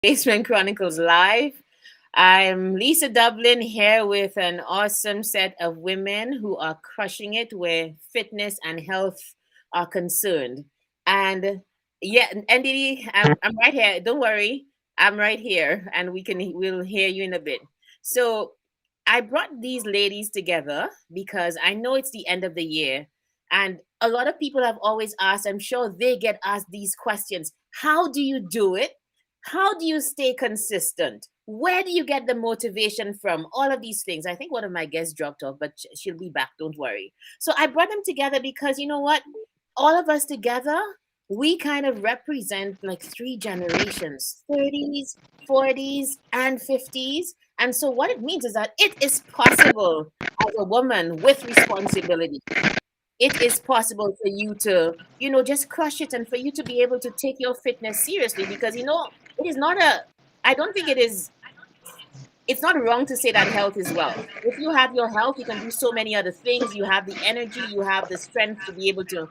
Basement Chronicles Live. I'm Lisa Dublin here with an awesome set of women who are crushing it where fitness and health are concerned. And yeah, NDD, I'm right here. Don't worry, I'm right here, and we'll hear you in a bit. So I brought these ladies together because I know it's the end of the year, and a lot of people have always asked. I'm sure they get asked these questions. How do you do it? How do you stay consistent? Where do you get the motivation from? All of these things. I think one of my guests dropped off, but she'll be back. Don't worry. So I brought them together because you know what? All of us together, we kind of represent like three generations: 30s, 40s, and 50s. And so what it means is that it is possible as a woman with responsibility, it is possible for you to, just crush it, and for you to be able to take your fitness seriously, because it is not a I don't think it's not wrong to say that health is wealth. If you have your health, you can do so many other things. You have the energy, you have the strength to be able to,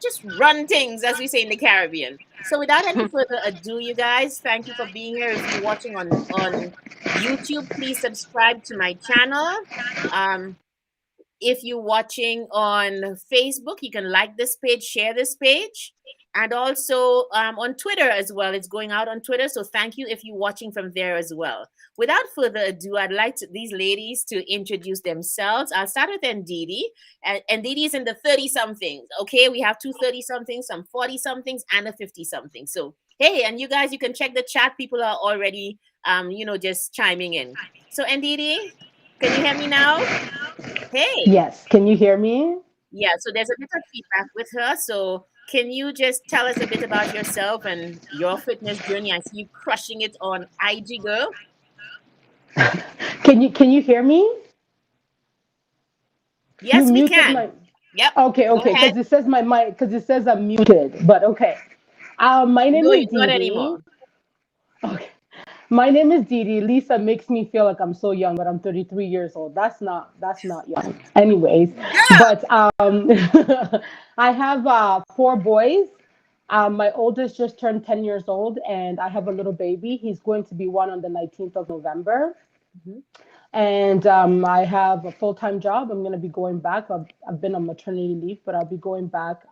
just run things, as we say in the Caribbean. So without any further ado, you guys, thank you for being here. If you're watching on YouTube, please subscribe to my channel. If you're watching on Facebook, you can like this page, share this page, and also on Twitter as well. It's going out on Twitter, so thank you if you're watching from there as well. Without further ado, I'd like these ladies to introduce themselves. I'll start with Ndidi. And Ndidi is in the 30-somethings, okay? We have two 30-somethings, some 40-somethings, and a 50-something. So, hey, and you guys, you can check the chat. People are already, just chiming in. So, Ndidi, can you hear me now? Hey. Yes, can you hear me? Yeah, so there's a bit of feedback with her. So can you just tell us a bit about yourself and your fitness journey? I see you crushing it on IG, girl. Can you hear me? You Yes, we muted can. my. Yep. Okay, Go okay, ahead. because it says my mic, because it says I'm muted. But okay, my name No, is you're not Dee Dee. anymore. Okay, my name is Dee Dee. Lisa makes me feel like I'm so young, but I'm 33 years old. That's not young. Anyways, Girl. but I have four boys. My oldest just turned 10 years old, and I have a little baby. He's going to be one on the 19th of November. Mhm. And I have a full-time job. I'm going to be going back. I've been on maternity leave, but I'll be going back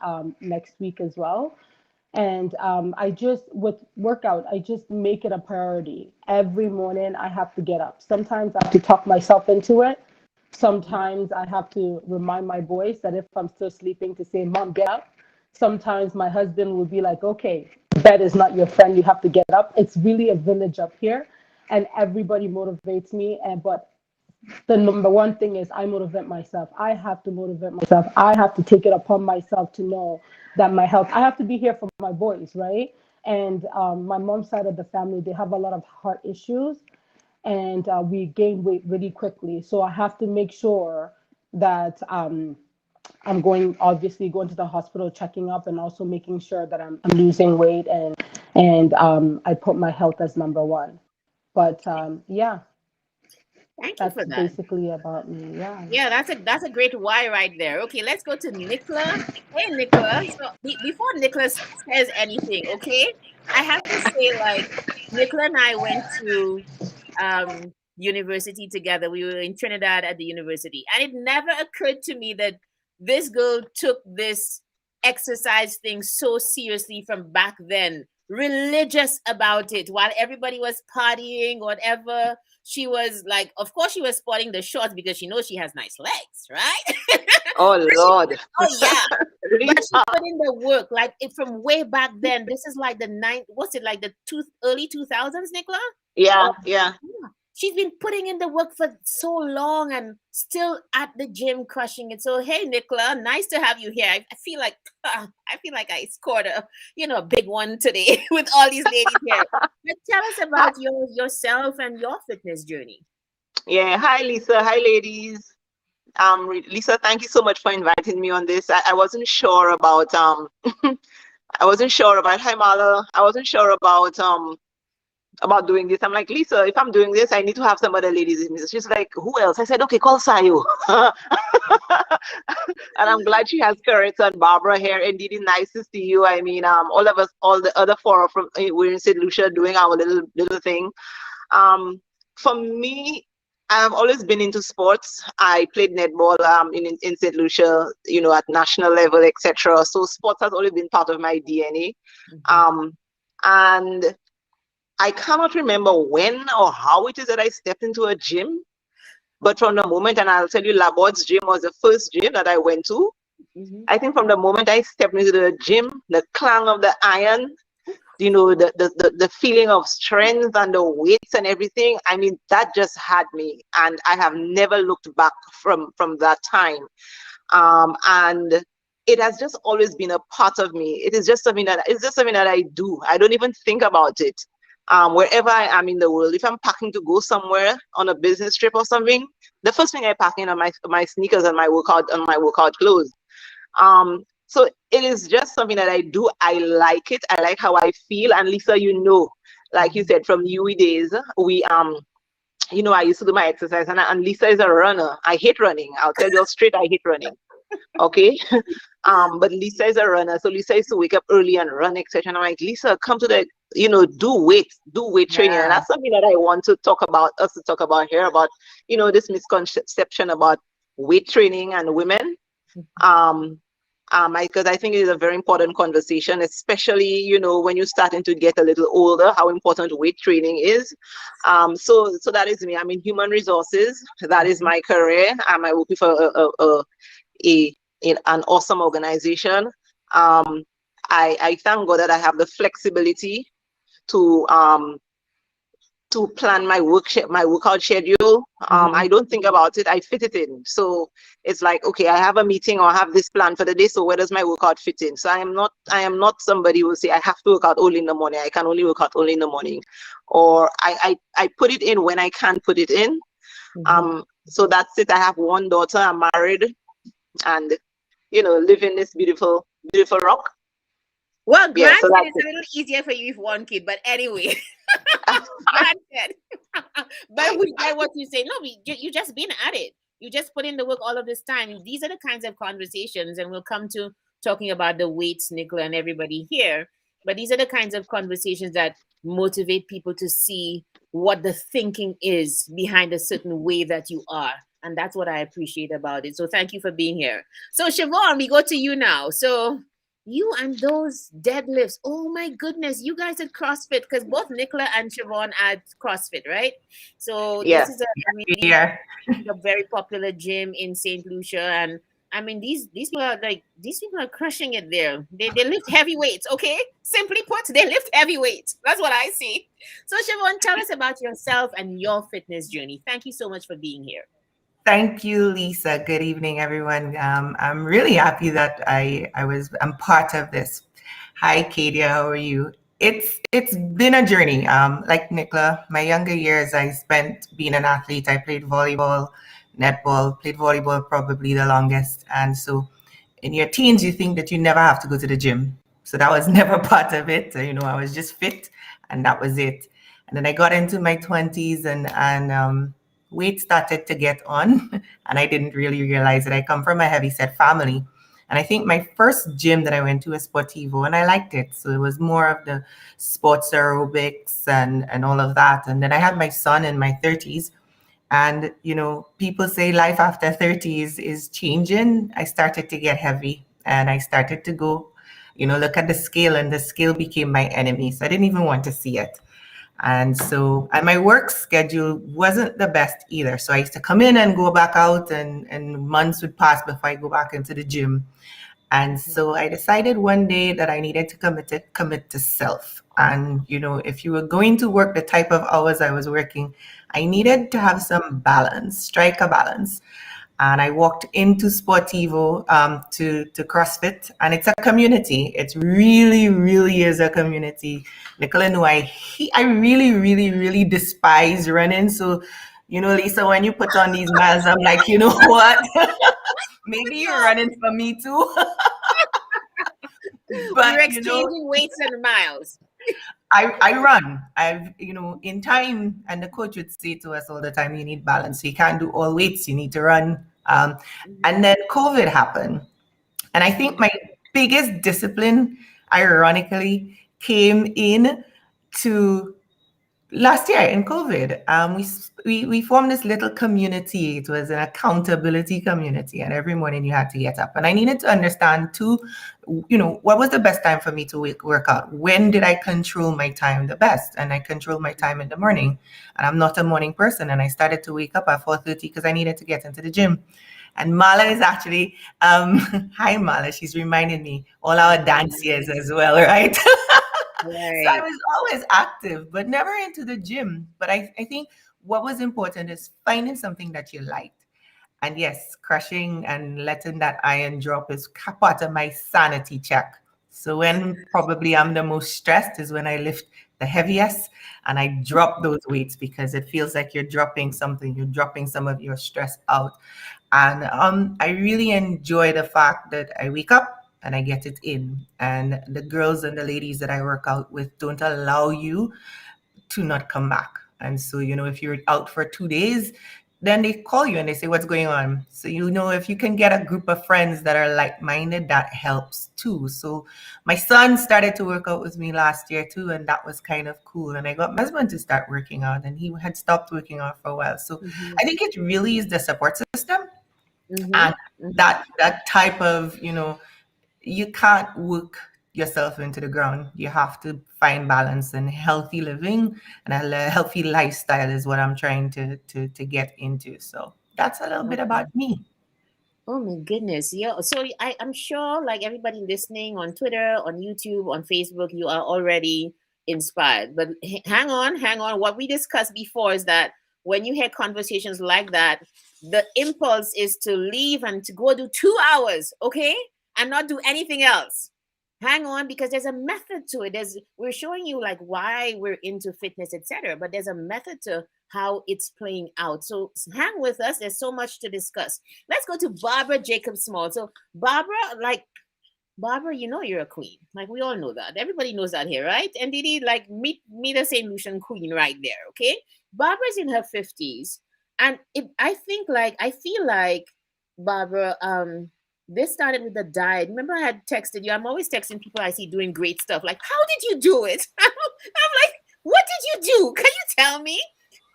next week as well. And I just, with workout, I just make it a priority. Every morning I have to get up. Sometimes I have to talk myself into it. Sometimes I have to remind my boys that if I'm still sleeping, to say, Mom, get up. Sometimes my husband will be like, okay, bed is not your friend. You have to get up. It's really a village up here, and everybody motivates me. And but the number one thing is I motivate myself. I have to motivate myself. I have to take it upon myself to know that my health, I have to be here for my boys, right? And my mom's side of the family, they have a lot of heart issues, and we gain weight really quickly. So I have to make sure that I'm obviously going to the hospital, checking up, and also making sure that I'm losing weight, and I put my health as number one. But yeah, Thank you for that's that. basically about me. Yeah. Yeah, that's a great why right there. Okay, let's go to Nicola. Hey, Nicola. So before Nicholas says anything, okay, I have to say, like, Nicola and I went to university together. We were in Trinidad at the university, and it never occurred to me that this girl took this exercise thing so seriously from back then, religious about it, while everybody was partying, whatever. She was like, of course, she was sporting the shorts because she knows she has nice legs, right? Oh But she Lord, oh yeah, but she Lisa. put in the work, like it from way back then. This is like the what's it, like the early 2000s, Nicola? Yeah, Or yeah. yeah. She's been putting in the work for so long and still at the gym crushing it. So hey, Nicola, nice to have you here. I feel like I feel like I scored a big one today with all these ladies here. But tell us Hi, about yourself and your fitness journey. yeah. Hi, Lisa. Hi, ladies. Lisa, thank you so much for inviting me on this. I wasn't sure about. I wasn't sure about. Hi, Mala. I wasn't sure about about doing this. I'm like, Lisa, if I'm doing this, I need to have some other ladies with me. So she's like, who else? I said, okay, call Sayo. And I'm glad she has courage and Barbara here. Indeed, it's nice to see you. I mean, all of us, all the other four from we're in St. Lucia doing our little thing. Um, for me, I've always been into sports. I played netball in St. Lucia, at national level, etc. So sports has always been part of my DNA. Um, and I cannot remember when or how it is that I stepped into a gym, but from the moment, and I'll tell you, Labord's gym was the first gym that I went to. I think from the moment I stepped into the gym, the clang of the iron, the feeling of strength and the weights and everything, I mean, that just had me, and I have never looked back from that time. And it has just always been a part of me. It's just something that I do. I don't even think about it. Wherever I am in the world, if I'm packing to go somewhere on a business trip or something, the first thing I pack in are my sneakers and my workout clothes. So it is just something that I do. I like it. I like how I feel. And Lisa, like you said, from UE days, we I used to do my exercise, and Lisa is a runner. I hate running. I'll tell you straight, I hate running. Okay. But Lisa is a runner. So Lisa used to wake up early and run, etc. And I'm like, Lisa, come to the, do weight training. And that's something that I want to talk about here about, this misconception about weight training and women. Because I think it is a very important conversation, especially, when you're starting to get a little older, how important weight training is. So that is me. I'm in human resources. That is my career. I work for an awesome organization. I thank God that I have the flexibility to plan my workout schedule. I don't think about it. I fit it in. So it's like, okay, I have a meeting or I have this plan for the day. So where does my workout fit in? So I am not somebody who will say I have to work out only in the morning. I can only work out only in the morning, or I put it in when I can put it in. So that's it. I have one daughter. I'm married, and live in this beautiful rock. Well, Yeah, granted, so that's it's a little easier for you with one kid, but anyway, granted. But we get what you say. No, you just been at it. You just put in the work all of this time. These are the kinds of conversations, and we'll come to talking about the weights, Nicola, and everybody here. But these are the kinds of conversations that motivate people to see what the thinking is behind a certain way that you are. And that's what I appreciate about it. So thank you for being here. So Siobhan, we go to you now. So you and those deadlifts. Oh my goodness. You guys at CrossFit, because both Nicola and Siobhan at CrossFit, right? So yeah. this is a very popular gym in St. Lucia. And I mean, these people are crushing it there. They lift heavy weights, okay? Simply put, they lift heavy weights. That's what I see. So Siobhan, tell us about yourself and your fitness journey. Thank you so much for being here. Thank you, Lisa. Good evening, everyone. I'm really happy that I'm part of this. Hi, Katia. How are you? It's been a journey. Like Nicola, my younger years I spent being an athlete. I played volleyball, netball, played volleyball probably the longest. And so in your teens, you think that you never have to go to the gym. So that was never part of it. So, I was just fit and that was it. And then I got into my 20s and weight started to get on, and I didn't really realize it. I come from a heavy-set family, and I think my first gym that I went to was Sportivo, and I liked it. So it was more of the sports aerobics and all of that. And then I had my son in my 30s, and people say life after 30s is changing. I started to get heavy, and I started to go, look at the scale, and the scale became my enemy. So I didn't even want to see it. And my work schedule wasn't the best either. So I used to come in and go back out, and months would pass before I go back into the gym. And so I decided one day that I needed to commit to self. And, if you were going to work the type of hours I was working, I needed to have some balance, strike a balance. And I walked into Sportivo to CrossFit, and it's a community. It really, really is a community. Nicola knew I really, really, really despise running. So, Lisa, when you put on these miles, I'm like, you know what? Maybe you're running for me too. But you're exchanging weights and miles. I run. In time, and the coach would say to us all the time, you need balance. So you can't do all weights. You need to run. And then COVID happened. And I think my biggest discipline, ironically, came in to last year in COVID. We formed this little community. It was an accountability community, and every morning you had to get up. And I needed to understand too, what was the best time for me to work out? When did I control my time the best? And I controlled my time in the morning. And I'm not a morning person, and I started to wake up at 4:30 because I needed to get into the gym. And Mala is actually, hi Mala, she's reminding me, all our danciers as well, right? So I Right. was always active, but never into the gym. But I think what was important is finding something that you liked. And yes, crushing and letting that iron drop is part of my sanity check. So when probably I'm the most stressed is when I lift the heaviest and I drop those weights because it feels like you're dropping something, you're dropping some of your stress out. And I really enjoy the fact that I wake up and I get it in. And the girls and the ladies that I work out with don't allow you to not come back. And so, if you're out for 2 days, then they call you and they say, what's going on? So, if you can get a group of friends that are like minded, that helps too. So, my son started to work out with me last year too, and that was kind of cool. And I got my husband to start working out, and he had stopped working out for a while. So, I think it really is the support system and that type of, you can't work yourself into the ground. You have to find balance, and healthy living and a healthy lifestyle is what I'm trying to get into. So that's a little bit Okay. about me. Oh my goodness. Yeah. So I'm sure like everybody listening on Twitter, on YouTube, on Facebook, you are already inspired. But hang on, hang on. What we discussed before is that when you hear conversations like that, the impulse is to leave and to go do 2 hours, okay? And not do anything else. Hang on, because there's a method to it. We're showing you like why we're into fitness, etc. But there's a method to how it's playing out. So hang with us. There's so much to discuss. Let's go to Barbara Jacob Small. So Barbara, Barbara, you're a queen. Like we all know that. Everybody knows that here, right? And Didi, like meet a St. Lucian queen right there. Okay. Barbara's in her 50s. And I feel like Barbara, this started with the diet. Remember, I had texted you. I'm always texting people I see doing great stuff. Like, how did you do it? I'm like, what did you do? Can you tell me?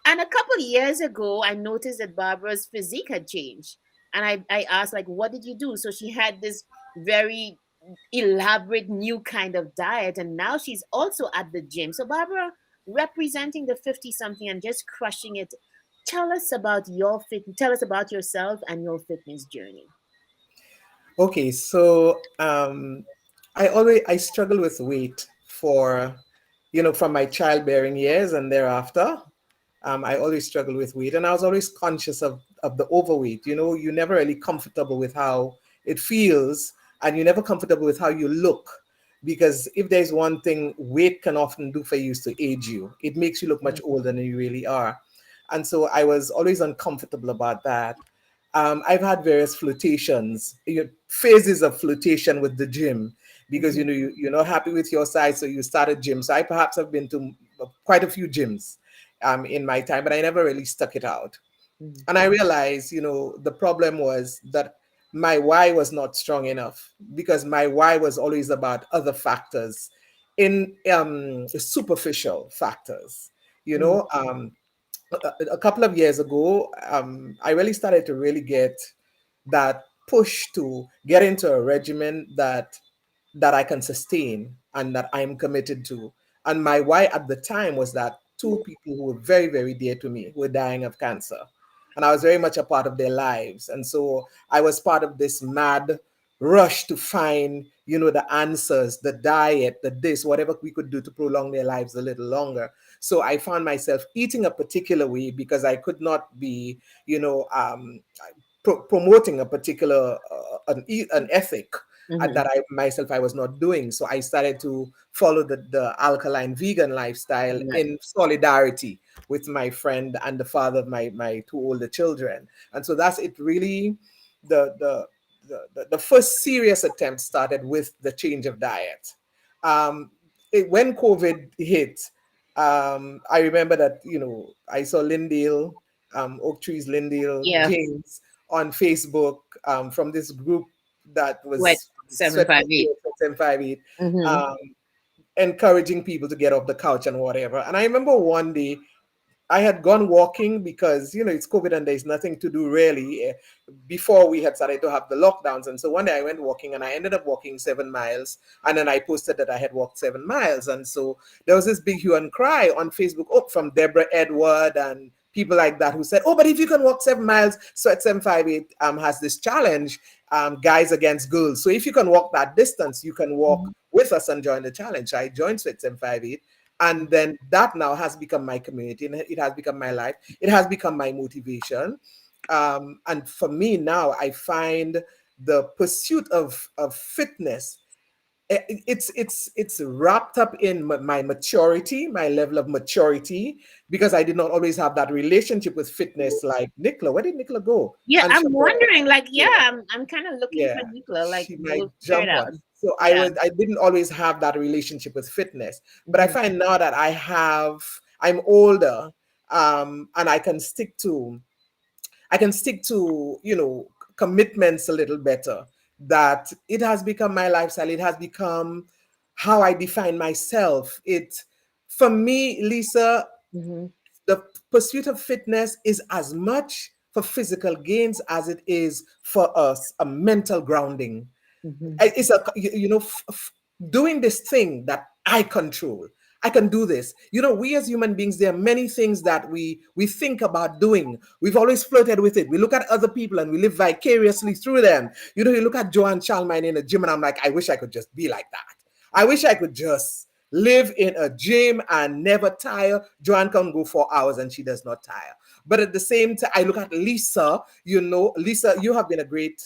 And a couple of years ago, I noticed that Barbara's physique had changed. And I asked, like, what did you do? So she had this very elaborate new kind of diet. And now she's also at the gym. So, Barbara, representing the 50 something and just crushing it, tell us about tell us about yourself and your fitness journey. Okay, so I struggle with weight for, from my childbearing years and thereafter. I always struggle with weight, and I was always conscious of the overweight. You're never really comfortable with how it feels, and you're never comfortable with how you look. Because if there's one thing weight can often do for you is to age you. It makes you look much older than you really are. And so I was always uncomfortable about that. I've had various flirtations, phases of flirtation with the gym because you're not happy with your size, so you start a gym. So I perhaps have been to quite a few gyms in my time, but I never really stuck it out. And I realized, the problem was that my why was not strong enough because my why was always about other factors in superficial factors, you know. A couple of years ago, I really started to really get that push to get into a regimen that I can sustain and that I'm committed to. And my why at the time was that two people who were very, very dear to me were dying of cancer. And I was very much a part of their lives. And so I was part of this mad rush to find, the answers, the diet, the this, whatever we could do to prolong their lives a little longer. So I found myself eating a particular way because I could not be, promoting a particular an ethic that I was not doing. So I started to follow the alkaline vegan lifestyle Right. in solidarity with my friend and the father of my two older children. And so that's it. Really, the first serious attempt started with the change of diet. Um, when COVID hit, I remember that, I saw Lindale, Oak Trees Lindale Yeah. James on Facebook, from this group that What was Sweat 758? 758, Mm-hmm. um, encouraging people to get off the couch and whatever. And I remember one day I had gone walking because, it's COVID and there's nothing to do really, before we had started to have the lockdowns. And so one day I went walking and I ended up walking 7 miles. And then I posted that I had walked 7 miles. And so there was this big hue and cry on Facebook, from Deborah Edward and people like that, who said, oh, but if you can walk 7 miles, so at 758 has this challenge, guys against girls. So if you can walk that distance, you can walk with us and join the challenge. So I joined Sweat 758. And then that now has become my community, and it has become my life. It has become my motivation. And for me now, I find the pursuit of fitness, it's wrapped up in my maturity, my level of maturity, because I did not always have that relationship with fitness like Nicola. Where did Nicola go? Yeah, And I'm Siobhan, wondering, like, yeah, yeah. I'm kind of looking for Yeah, Nicola, like, she might we'll figure it jump out. on. So Yeah. I didn't always have that relationship with fitness, but I Mhm. find now that I'm older, and I can stick to, commitments a little better. That it has become my lifestyle. It has become how I define myself. For me, Lisa, Mhm. the pursuit of fitness is as much for physical gains as it is for us a mental grounding. Mhm. It's doing this thing that I control. I can do this. We as human beings, there are many things that we think about doing. We've always flirted with it. We look at other people and we live vicariously through them. You look at Joanne Chalmine in a gym and I'm like, I wish I could just be like that. I wish I could just live in a gym and never tire. Joanne can go for hours and she does not tire. But at the same time, I look at Lisa. Lisa, you have been a great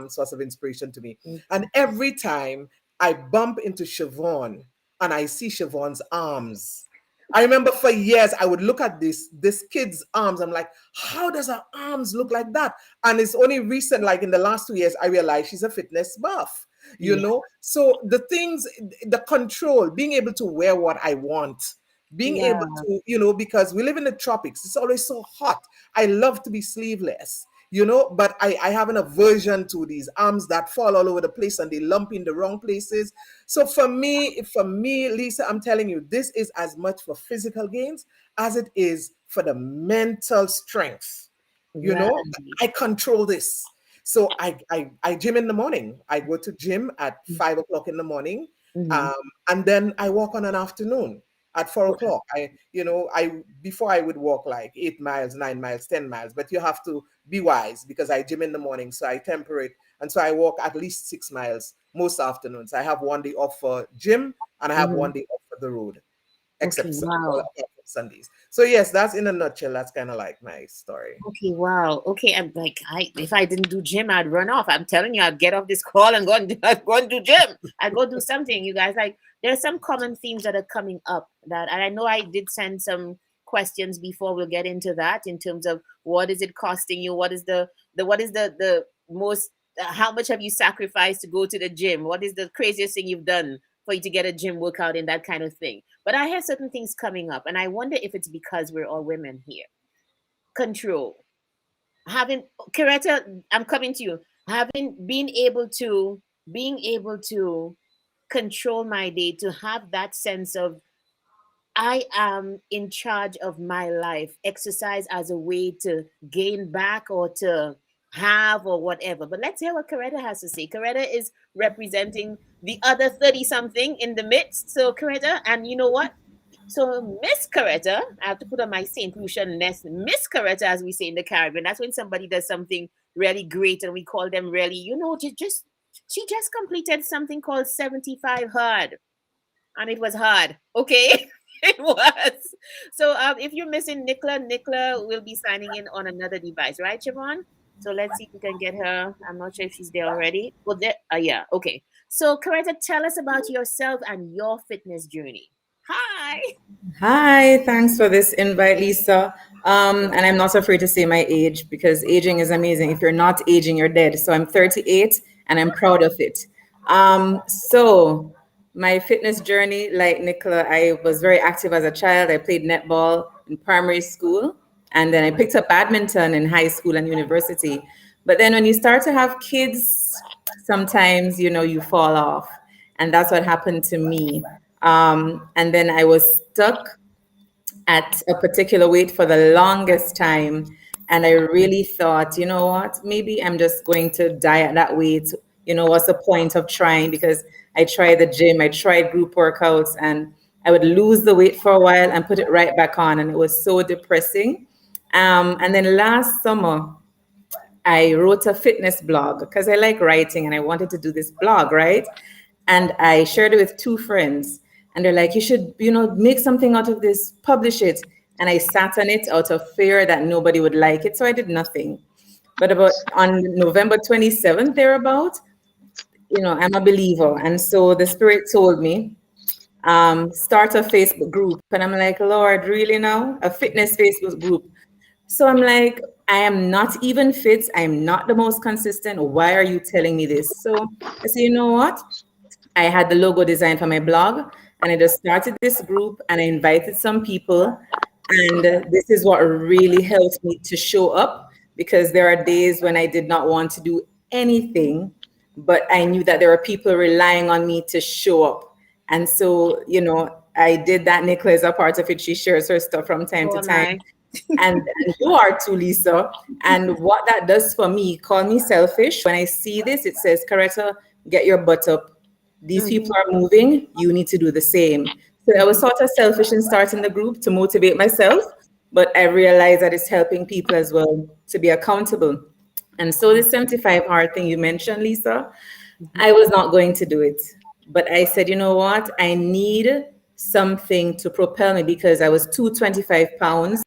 source of inspiration to me. Mhm. And every time I bump into Siobhan and I see Siobhan's arms, I remember for years I would look at this kid's arms. I'm like, how does her arms look like that? And it's only recent, like in the last 2 years, I realized she's a fitness buff. Yeah. So the things, the control, being able to wear what I want, being able Yeah. to, because we live in the tropics, it's always so hot. I love to be sleeveless, but I have an aversion to these arms that fall all over the place and they lump in the wrong places. So for me, Lisa, I'm telling you, this is as much for physical gains as it is for the mental strength. Right. I control this. So I gym in the morning. I go to gym at 5 o'clock in the morning, Mhm. um, and then I walk on an afternoon at 4 o'clock. I before I would walk like 8 miles, 9 miles, 10 miles, but you have to be wise because I gym in the morning, so I temper it, and so I walk at least 6 miles most afternoons. I have one day off for gym, and I have one Mhm. day off for the road, Okay. except Wow. Sundays. So yes, that's in a nutshell. That's kind of like my story. Okay, wow. Okay, I'm like, if I didn't do gym, I'd run off. I'm telling you, I'd get off this call and I'd go and do gym. I'd go do something. You guys, like, there are some common themes that are coming up and I know I did send some questions before. We'll get into that in terms of what is it costing you? What is the most? How much have you sacrificed to go to the gym? What is the craziest thing you've done for you to get a gym workout and that kind of thing? But I have certain things coming up, and I wonder if it's because we're all women here. Control, having, Coretta, I'm coming to you, having being able to control my day, to have that sense of I am in charge of my life, exercise as a way to gain back or to have or whatever. But let's hear what Coretta has to say. Coretta is representing the other 30 something in the midst. So Coretta, and you know what, so Miss Coretta, I have to put on my St. Lucia nest. Miss Coretta, as we say in the Caribbean, that's when somebody does something really great and we call them really, just she just completed something called 75 hard. And it was hard. Okay. It was. So if you're missing Nicola will be signing in on another device, right, Siobhan? So let's see if we can get her. I'm not sure if she's there already. Well, there. Yeah. Okay. So, Coretta, tell us about yourself and your fitness journey. Hi. Hi, thanks for this invite, Lisa. And I'm not afraid to say my age because aging is amazing. If you're not aging, you're dead. So I'm 38 and I'm proud of it. So my fitness journey, like Nicola, I was very active as a child. I played netball in primary school, and then I picked up badminton in high school and university. But then when you start to have kids, sometimes, you fall off. And that's what happened to me. And then I was stuck at a particular weight for the longest time. And I really thought, you know what, maybe I'm just going to die at that weight. What's the point of trying? Because I tried the gym, I tried group workouts, and I would lose the weight for a while and put it right back on. And it was so depressing. And then last summer, I wrote a fitness blog because I like writing and I wanted to do this blog, right? And I shared it with two friends. And they're like, you should, make something out of this, publish it. And I sat on it out of fear that nobody would like it. So I did nothing. But about on November 27th, thereabout, I'm a believer. And so the Spirit told me, start a Facebook group. And I'm like, Lord, really now? A fitness Facebook group. So I'm like, I am not even fit. I'm not the most consistent. Why are you telling me this? So I said, you know what? I had the logo design for my blog, and I just started this group and I invited some people. And this is what really helped me to show up, because there are days when I did not want to do anything, but I knew that there were people relying on me to show up. And so, I did that. Nicola is a part of it. She shares her stuff from time to time. And you are too, Lisa. And what that does for me, call me selfish. When I see this, it says, Coretta, get your butt up. These people are moving. You need to do the same. So I was sort of selfish in starting the group to motivate myself, but I realized that it's helping people as well to be accountable. And so the 75 hard thing you mentioned, Lisa, I was not going to do it. But I said, you know what? I need something to propel me, because I was 225 pounds.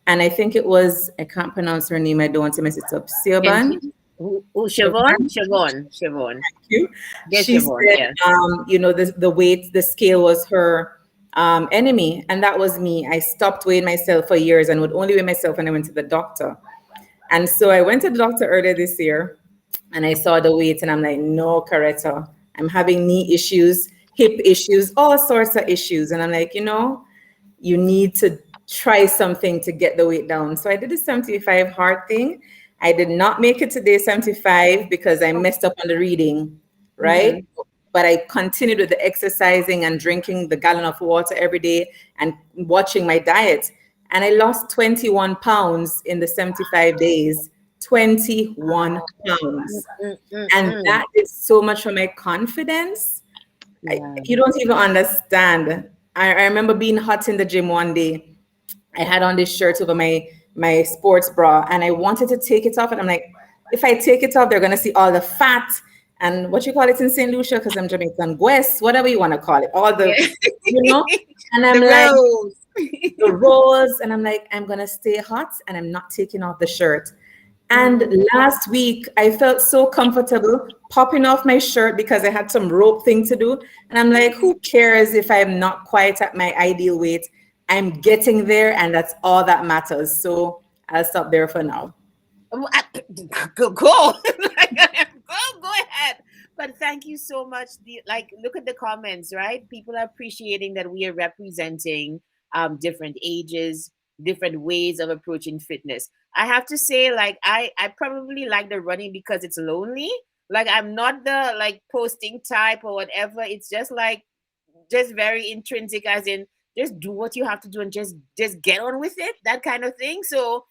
And I think it was, I can't pronounce her name. I don't want to mess it up. Siobhan? Siobhan. Thank you. Yes, She Siobhan, said, the weight, the scale was her enemy. And that was me. I stopped weighing myself for years and would only weigh myself when I went to the doctor. And so I went to the doctor earlier this year and I saw the weight and I'm like, no, Coretta, I'm having knee issues, hip issues, all sorts of issues. And I'm like, you need to try something to get the weight down. So I did the 75 hard thing. I did not make it to day 75 because I messed up on the reading, right? But I continued with the exercising and drinking the gallon of water every day and watching my diet. And I lost 21 pounds in the 75 days, 21 pounds. And that did so much for my confidence. You don't even understand. I remember being hot in the gym one day. I had on this shirt over my sports bra and I wanted to take it off. And I'm like, if I take it off, they're going to see all the fat and what you call it in St. Lucia, because I'm Jamaican, Guess, whatever you want to call it, all the, and I'm like, the rolls. And I'm like, I'm going to stay hot and I'm not taking off the shirt. And last week, I felt so comfortable popping off my shirt because I had some rope thing to do. And I'm like, who cares if I'm not quite at my ideal weight? I'm getting there, and that's all that matters. So I'll stop there for now. Go. Go ahead. But thank you so much. Look at the comments, right? People are appreciating that we are representing different ages, different ways of approaching fitness. I have to say, I probably like the running because it's lonely. I'm not the posting type or whatever. It's just very intrinsic, as in just do what you have to do and just get on with it, that kind of thing. So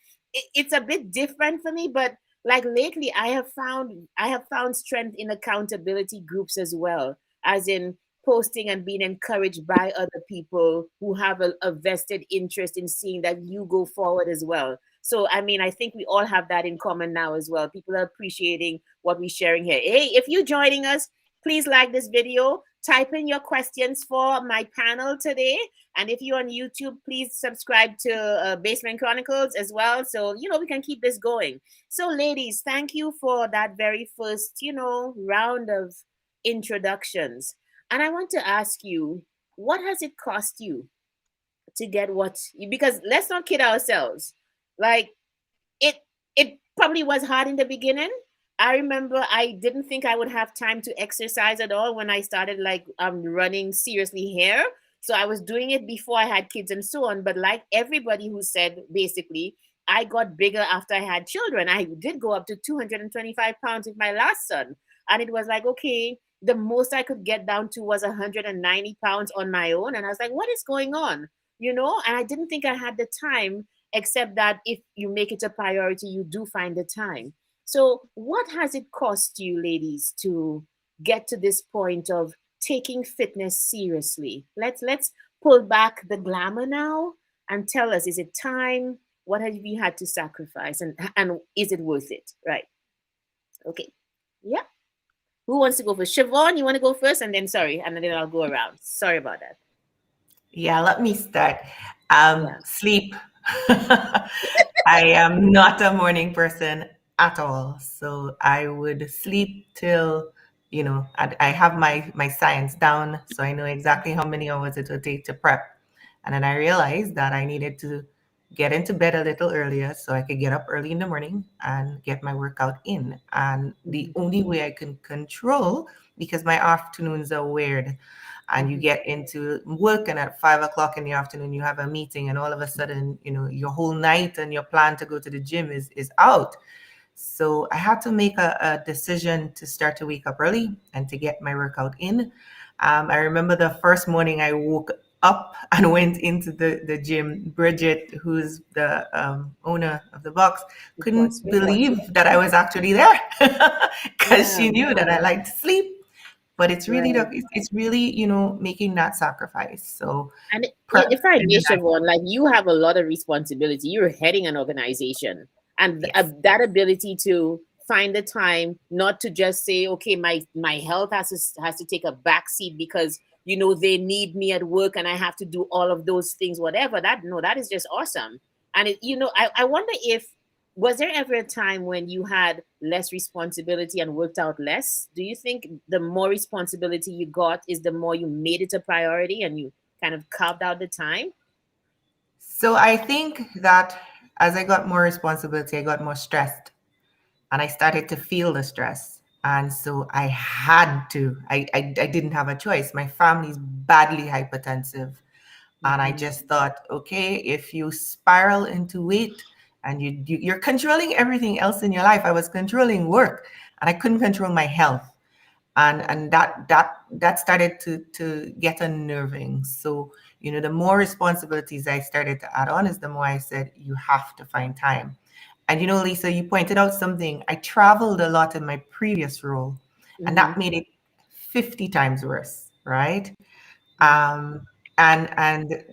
it's a bit different for me, but lately I have found strength in accountability groups as well, as in posting and being encouraged by other people who have a vested interest in seeing that you go forward as well. So I think we all have that in common now as well. People are appreciating what we're sharing here. Hey, if you're joining us, please like this video, type in your questions for my panel today. And if you're on YouTube, please subscribe to Basement Chronicles as well. So, we can keep this going. So ladies, thank you for that very first, round of introductions. And I want to ask you, what has it cost you to get because let's not kid ourselves. It probably was hard in the beginning, I remember I didn't think I would have time to exercise at all when I started like running seriously here. So I was doing it before I had kids and so on. But like everybody who said, basically, I got bigger after I had children. I did go up to 225 pounds with my last son. And it was like, okay, the most I could get down to was 190 pounds on my own. And I was like, what is going on? You know, and I didn't think I had the time, except that if you make it a priority, you do find the time. So, what has it cost you, ladies, to get to this point of taking fitness seriously? Let's pull back the glamour now and tell us: is it time? What have you had to sacrifice, and is it worth it? Right? Okay. Yeah. Who wants to go first? Siobhan, you want to go first, and then sorry, and then I'll go around. Sorry about that. Yeah, let me start. Yeah. Sleep. I am not a morning person at all. So I would sleep till, I have my science down. So I know exactly how many hours it will take to prep. And then I realized that I needed to get into bed a little earlier so I could get up early in the morning and get my workout in. And the Mhm. only way I can control, because my afternoons are weird, and you Mhm. get into work, and at 5 o'clock in the afternoon you have a meeting, and all of a sudden, your whole night and your plan to go to the gym is out. So I had to make a decision to start to wake up early and to get my workout in. I remember the first morning I woke up and went into the gym. Bridget, who's the owner of the box, The couldn't CrossFit. believe that I was actually there because Yeah. she knew that I like to sleep. But it's really Right. it's really, making that sacrifice. So If I in may, the night. Siobhan, like you have a lot of responsibility. You're heading an organization, and Yes. that ability to find the time not to just say, okay, my health has to take a back seat because they need me at work and I have to do all of those things, whatever. That is just awesome. And I wonder if was there ever a time when you had less responsibility and worked out less? Do you think the more responsibility you got is the more you made it a priority and you kind of carved out the time? So I think that as I got more responsibility, I got more stressed, and I started to feel the stress. And so I had to, I didn't have a choice. My family's badly hypertensive. And I Mhm. just thought, okay, if you spiral into weight and you're controlling everything else in your life. I was controlling work and I couldn't control my health. Right. And that started to get unnerving. So, the more responsibilities I started to add on is the more I said, you have to find time. And Lisa, you pointed out something. I traveled a lot in my previous role, and Mm-hmm. that made it 50 times worse, right? Mm-hmm. Um, and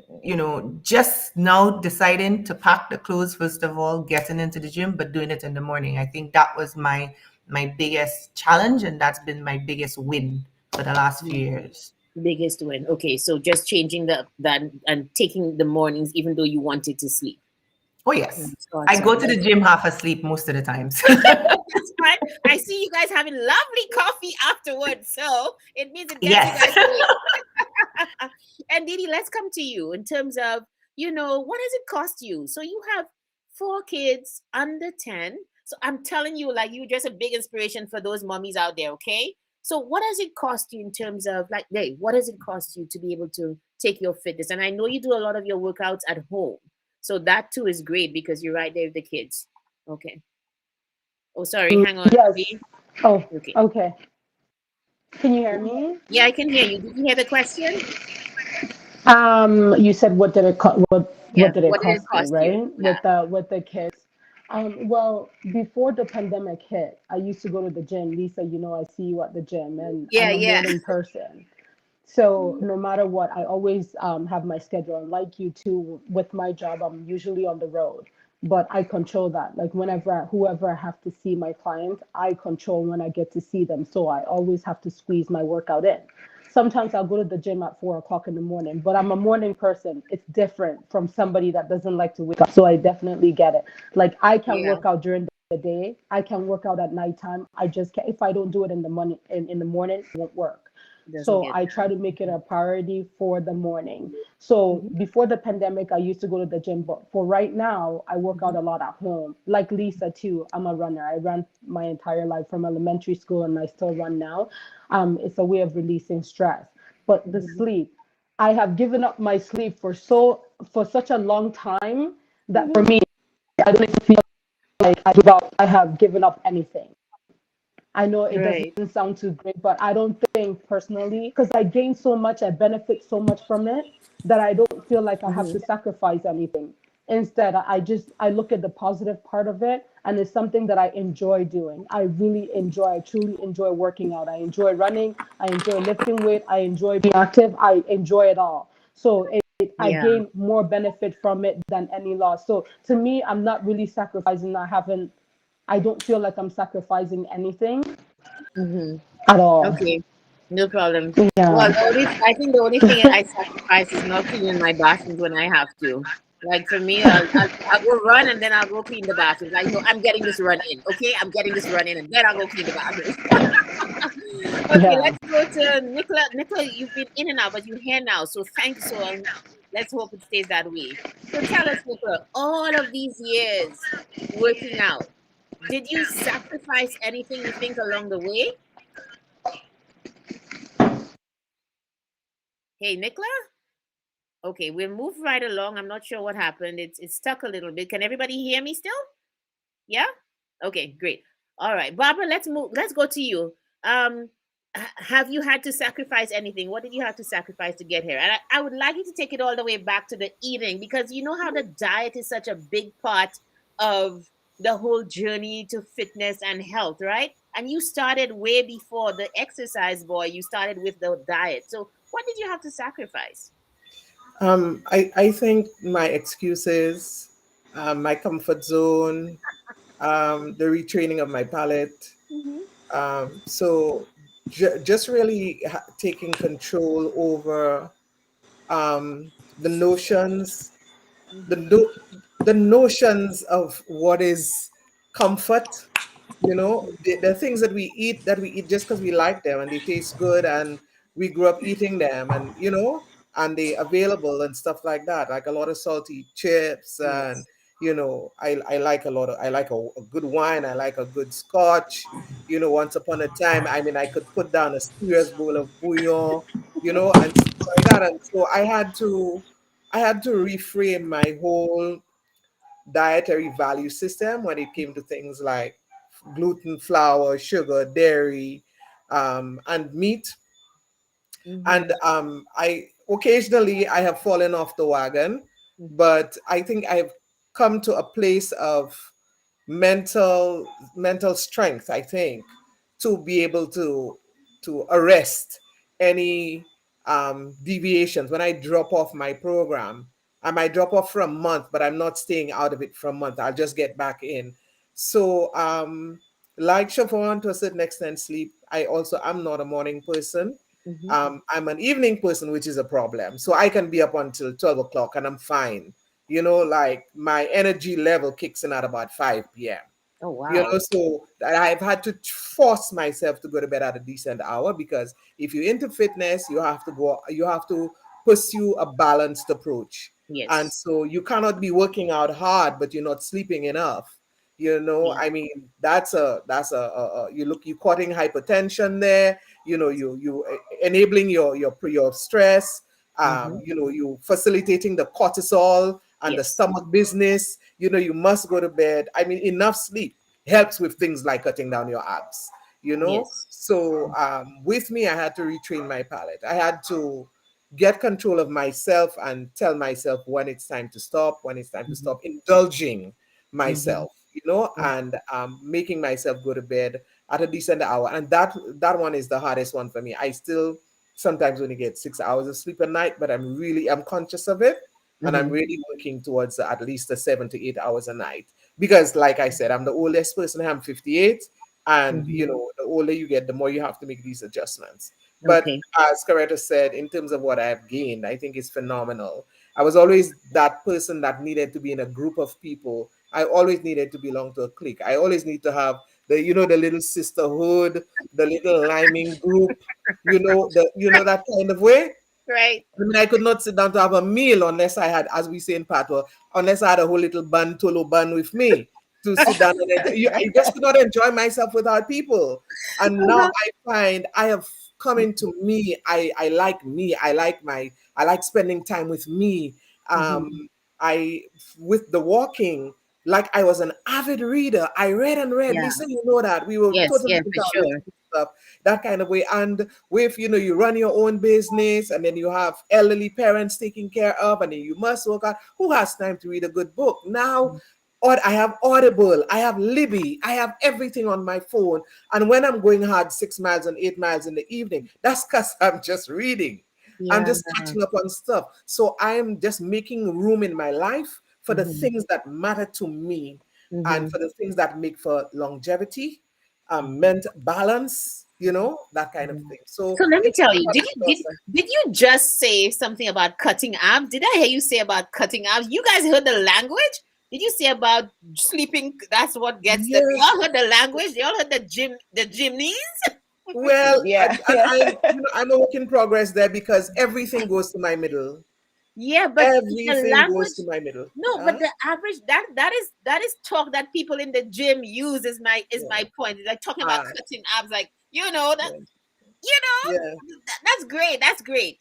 just now deciding to pack the clothes first of all, getting into the gym, but doing it in the morning. I think that was my biggest challenge, and that's been my biggest win for the last few years. Biggest win. Okay, so just changing that and taking the mornings, even though you wanted to sleep. Oh yes, That's I go awesome. to the gym half asleep most of the times. That's fine. I see you guys having lovely coffee afterwards, so it means it gets you Yes. guys awake. And Didi, let's come to you in terms of, what does it cost you? So you have 4 kids under 10. So I'm telling you, like, you're just a big inspiration for those mommies out there, okay? So what does it cost you in terms of, like, hey, what does it cost you to be able to take your fitness? And I know you do a lot of your workouts at home. So that too is great because you're right there with the kids. Okay. Oh, sorry. Hang on. Yes. Didi. Oh, Okay. okay. Can you hear me? Yeah, I can hear you. Did you hear the question? You said what Yeah. did it What did it cost me, cost you? right? Yeah. With the kids. Well, before the pandemic hit, I used to go to the gym. Lisa, I see you at the gym, and Yeah, I'm a yeah. morning person. So no matter what, I always have my schedule. And like you too, with my job, I'm usually on the road, but I control that. Like whoever I have to see my clients, I control when I get to see them. So I always have to squeeze my workout in. Sometimes I'll go to the gym at 4 o'clock in the morning, but I'm a morning person. It's different from somebody that doesn't like to wake up. So I definitely get it. Like I can Yeah. work out during the day. I can work out at nighttime. I just can't, if I don't do it in the morning, it won't work. Doesn't So get I try to make it a priority for the morning. So Mhm, before the pandemic, I used to go to the gym, but for right now, I work out mhm, a lot at home. Like Lisa too, I'm a runner. I ran my entire life from elementary school, and I still run now. It's a way of releasing stress. But the mhm, sleep, I have given up my sleep for such a long time that for mhm. me, I don't even feel like I have given up anything. I know it doesn't Right. sound too great, but I don't think personally, because I gain so much, I benefit so much from it that I don't feel like I have Mhm, to sacrifice anything. Instead, I look at the positive part of it, and it's something that I enjoy doing. I really enjoy, I truly enjoy working out. I enjoy running, I enjoy lifting weight, I enjoy being active, I enjoy it all. So I yeah. gain more benefit from it than any loss. So to me, I'm not really sacrificing. I don't feel like I'm sacrificing anything Mhm. at all. Okay. No problem. Well, Yeah. I think the only thing I sacrifice is not cleaning my bathrooms when I have to. Like for me, I'll go run and then I'll go clean the bathrooms. Like, no, I'm getting this run in. Okay, I'm getting this run in, and then I'll go clean the bathrooms. Okay, Yeah. let's go to Nicola. Nicola, you've been in and out, but you're here now. So thank you. So let's hope it stays that way. So tell us, Nicola, all of these years working out, did you sacrifice anything you think along the way? Hey, Nicola? Okay, we'll move right along. I'm not sure what happened. It's stuck a little bit. Can everybody hear me still? Yeah? Okay, great. All right. Barbara, let's move. Let's go to you. Um have you had to sacrifice anything? What did you have to sacrifice to get here? And I would like you to take it all the way back to the eating because you know how the diet is such a big part of the whole journey to fitness and health, right? And you started way before the exercise boy. You started with the diet. So what did you have to sacrifice? I think my excuses, my comfort zone, the retraining of my palate. Mhm. So just really taking control over the notions, the Mhm. no- the notions of what is comfort. The things that we eat just because we like them and they taste good and we grew up eating them, and they available and stuff like that, like a lot of salty chips. And Yes. I like I like a good wine, I like a good scotch. Once upon a time, I mean, I could put down a serious bowl of bouillon, and stuff like that. And so I had to reframe my whole dietary value system when it came to things like gluten, flour, sugar, dairy, and meat. And Mhm. I occasionally I have fallen off the wagon, but I think I've come to a place of mental strength, I think, to be able to arrest any deviations. When I drop off my program, I might drop off for a month, but I'm not staying out of it for a month. I'll just get back in. So like Siobhan, to a certain extent, sleep. I'm not a morning person. Mhm. I'm an evening person, which is a problem. So I can be up until 12 o'clock and I'm fine. Like my energy level kicks in at about 5 p.m. Oh wow. So I've had to force myself to go to bed at a decent hour, because if you're into fitness, you have to pursue a balanced approach. And Yes. so you cannot be working out hard, but you're not sleeping enough. Yeah. I mean, you're causing hypertension there. You enabling your stress. Mhm. You facilitating the cortisol and the Yes. stomach business. You must go to bed. I mean, enough sleep helps with things like cutting down your abs. Yes. So with me, I had to retrain my palate. I had to get control of myself and tell myself when it's time to stop, when it's time to Mhm. stop indulging Mhm. myself, and making myself go to bed at a decent hour. And that one is the hardest one for me. I still sometimes only get 6 hours of sleep a night, but I'm conscious of it, and I'm Mhm. really working towards at least the 7 to 8 hours a night. Because, like I said, I'm the oldest person. I'm 58, and Mhm. the older you get, the more you have to make these adjustments. But Okay. as Coretta said, in terms of what I've gained, I think it's phenomenal. I was always that person that needed to be in a group of people. I always needed to belong to a clique. I always need to have the little sisterhood, the little liming group, that kind of way. Right. I mean, I could not sit down to have a meal unless I had, as we say in Patois, unless I had a whole little bun, tolo bun with me to sit down and enjoy. I just could not enjoy myself without people. And now I find I have come into me. I like me. I like spending time with me. I with the walking, like I was an avid reader. I read and read. Yeah. Lisa, you know that. We were Yes, totally yeah, into for our sure. literature stuff, that kind of way. And with, you run your own business, and then you have elderly parents taking care of, and then you must work out. Who has time to read a good book? Now, I have Audible, I have Libby, I have everything on my phone. And when I'm going hard 6 miles and 8 miles in the evening, that's because I'm just reading. I'm Yeah. just catching up on stuff. So I'm just making room in my life for the things that matter to me, and for the things that make for longevity, meant balance, that kind of thing. So So let me it's tell all you, about did the you did, process. did you just say something about cutting abs? Did I hear you say about cutting abs? You guys heard the language? Did you say about sleeping? That's what gets them. Yes. Y'all heard the language? Y'all heard the gymnase? Well, Yeah. and I'm a work in progress there, because everything goes to my middle. Yeah, but the Everything goes language. to my middle. No, but the average that is talk that people in the gym use is my point. It's like talking about Ah, cutting abs, like that. yeah, You know, yeah, that's great. That's great.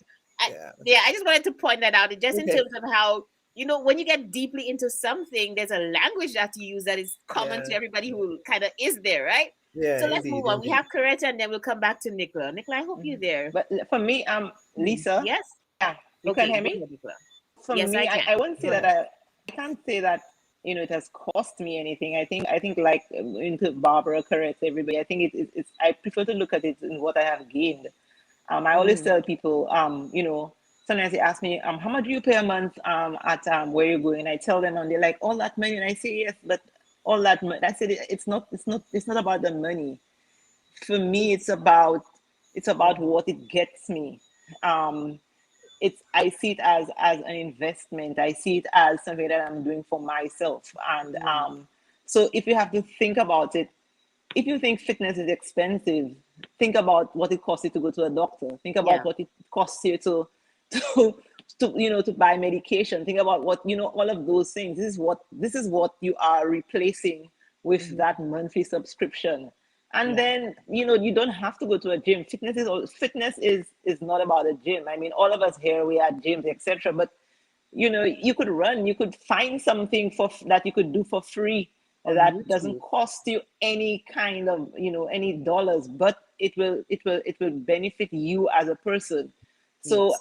yeah. I just wanted to point that out, just in Okay. terms of how, when you get deeply into something, there's a language that you use that is common to Yeah, everybody who kind of is there, right? yeah, So let's move indeed, on. We indeed. have Coretta, and then we'll come back to Nicola. Nicola, I hope you're there. But for me, Lisa, Yes? yeah, you can Okay, hear go me? ahead, Nicola. For Yes, me, I I can. won't say Go that ahead. I can't say that, it has cost me anything. I think like, into Barbara, correct, everybody. I think it's I prefer to look at it in what I have gained. I always tell people, sometimes they ask me, how much do you pay a month, at where you're going? I tell them, and they're like, all that money, and I say yes, but all that money. I said it's not about the money. For me, it's about what it gets me. Um, I see it as an investment. I see it as something that I'm doing for myself. And so if you have to think about it, if you think fitness is expensive, think about what it costs you to go to a doctor. Think Yeah. about what it costs you to to buy medication. Think about what, all of those things. This is what you are replacing with that monthly subscription. And Yeah. then, you don't have to go to a gym. Fitness is not about a gym. I mean, all of us here, we are gyms, etc. But you could run, you could find something that you could do for free, On that doesn't YouTube. cost you any kind of, any dollars, but it will benefit you as a person. So Yes.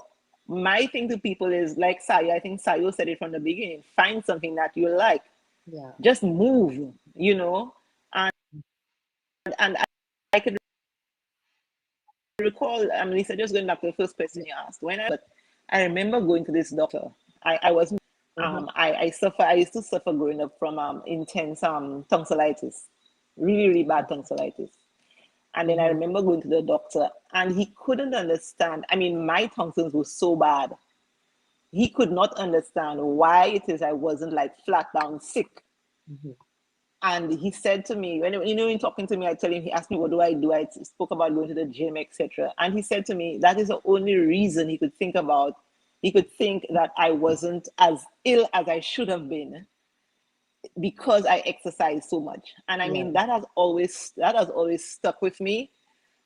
my thing to people is, like Sayo, I think Sayo said it from the beginning: find something that you like, Yeah. just move, and I could recall, Lisa, just going back to the first question you asked, but I remember going to this doctor. I was I used to suffer growing up from intense tonsillitis, really, really bad tonsillitis. And then I remember going to the doctor, and he couldn't understand. I mean, my tonsils were so bad. He could not understand why it is I wasn't like flat down sick. And he said to me, in talking to me, he asked me, what do I do? I spoke about going to the gym, etc. And he said to me, that is the only reason he could think about. He could think that I wasn't as ill as I should have been, because I exercise so much. And I Yeah. mean, that has always stuck with me.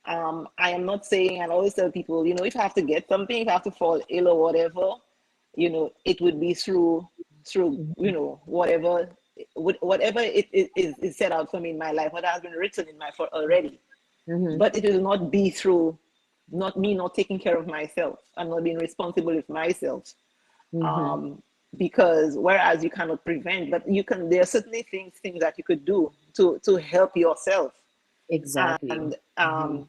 I am not saying, and I always tell people, if you have to get something, if you have to fall ill or whatever, it would be through whatever it is set out for me in my life, what has been written in my for already. But it will not be through not me not taking care of myself and not being responsible with myself. Because whereas you cannot prevent, but there are certainly things that you could do to help yourself. Exactly. And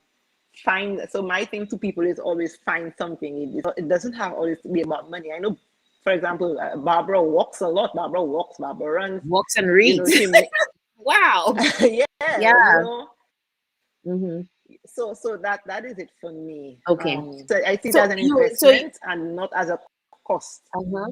so my thing to people is always find something. It doesn't have always to be about money. I know, for example, Barbara walks a lot. Barbara walks, Barbara runs. Walks and reads. She Wow. yeah, Yeah. so that is it for me. Okay. So I see it So as an you so investment and not as a cost. uh-huh.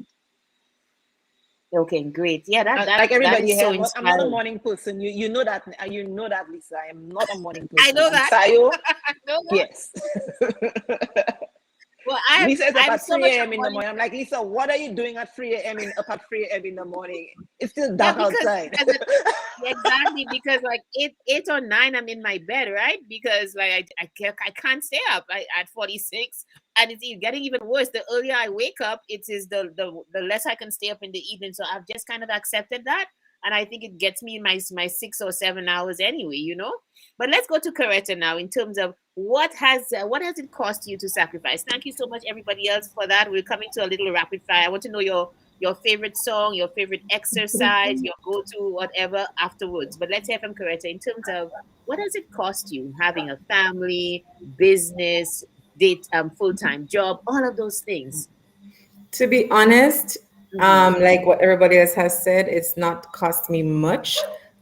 Okay, great. Yeah, Like that everybody is here, so I'm not a inspiring. morning person. You know that, Lisa. I am not a morning I person. know I'm that. Sayo. I know that. Yes. Well, Lisa is up I'm at so 3 much a a.m. in the morning. morning. I'm like, Lisa, what are you doing at 3 a.m. up at 3 a.m. in the morning? It's still Yeah, dark outside. yeah, exactly, because like 8 or 9, I'm in my bed, right? Because like I can't stay up at 46, and it's getting even worse. The earlier I wake up, it is the less I can stay up in the evening. So I've just kind of accepted that, and I think it gets me my 6 or 7 hours anyway, you know. But let's go to Coretta now in terms of what has it cost you to sacrifice? Thank you so much, everybody else, for that. We're coming to a little rapid fire. I want to know your favorite song, your favorite exercise, your go-to whatever afterwards. But let's hear from Coretta in terms of what does it cost you having a family, business, date, full-time job, all of those things. To be honest, Mm-hmm. like what everybody else has said, it's not cost me much.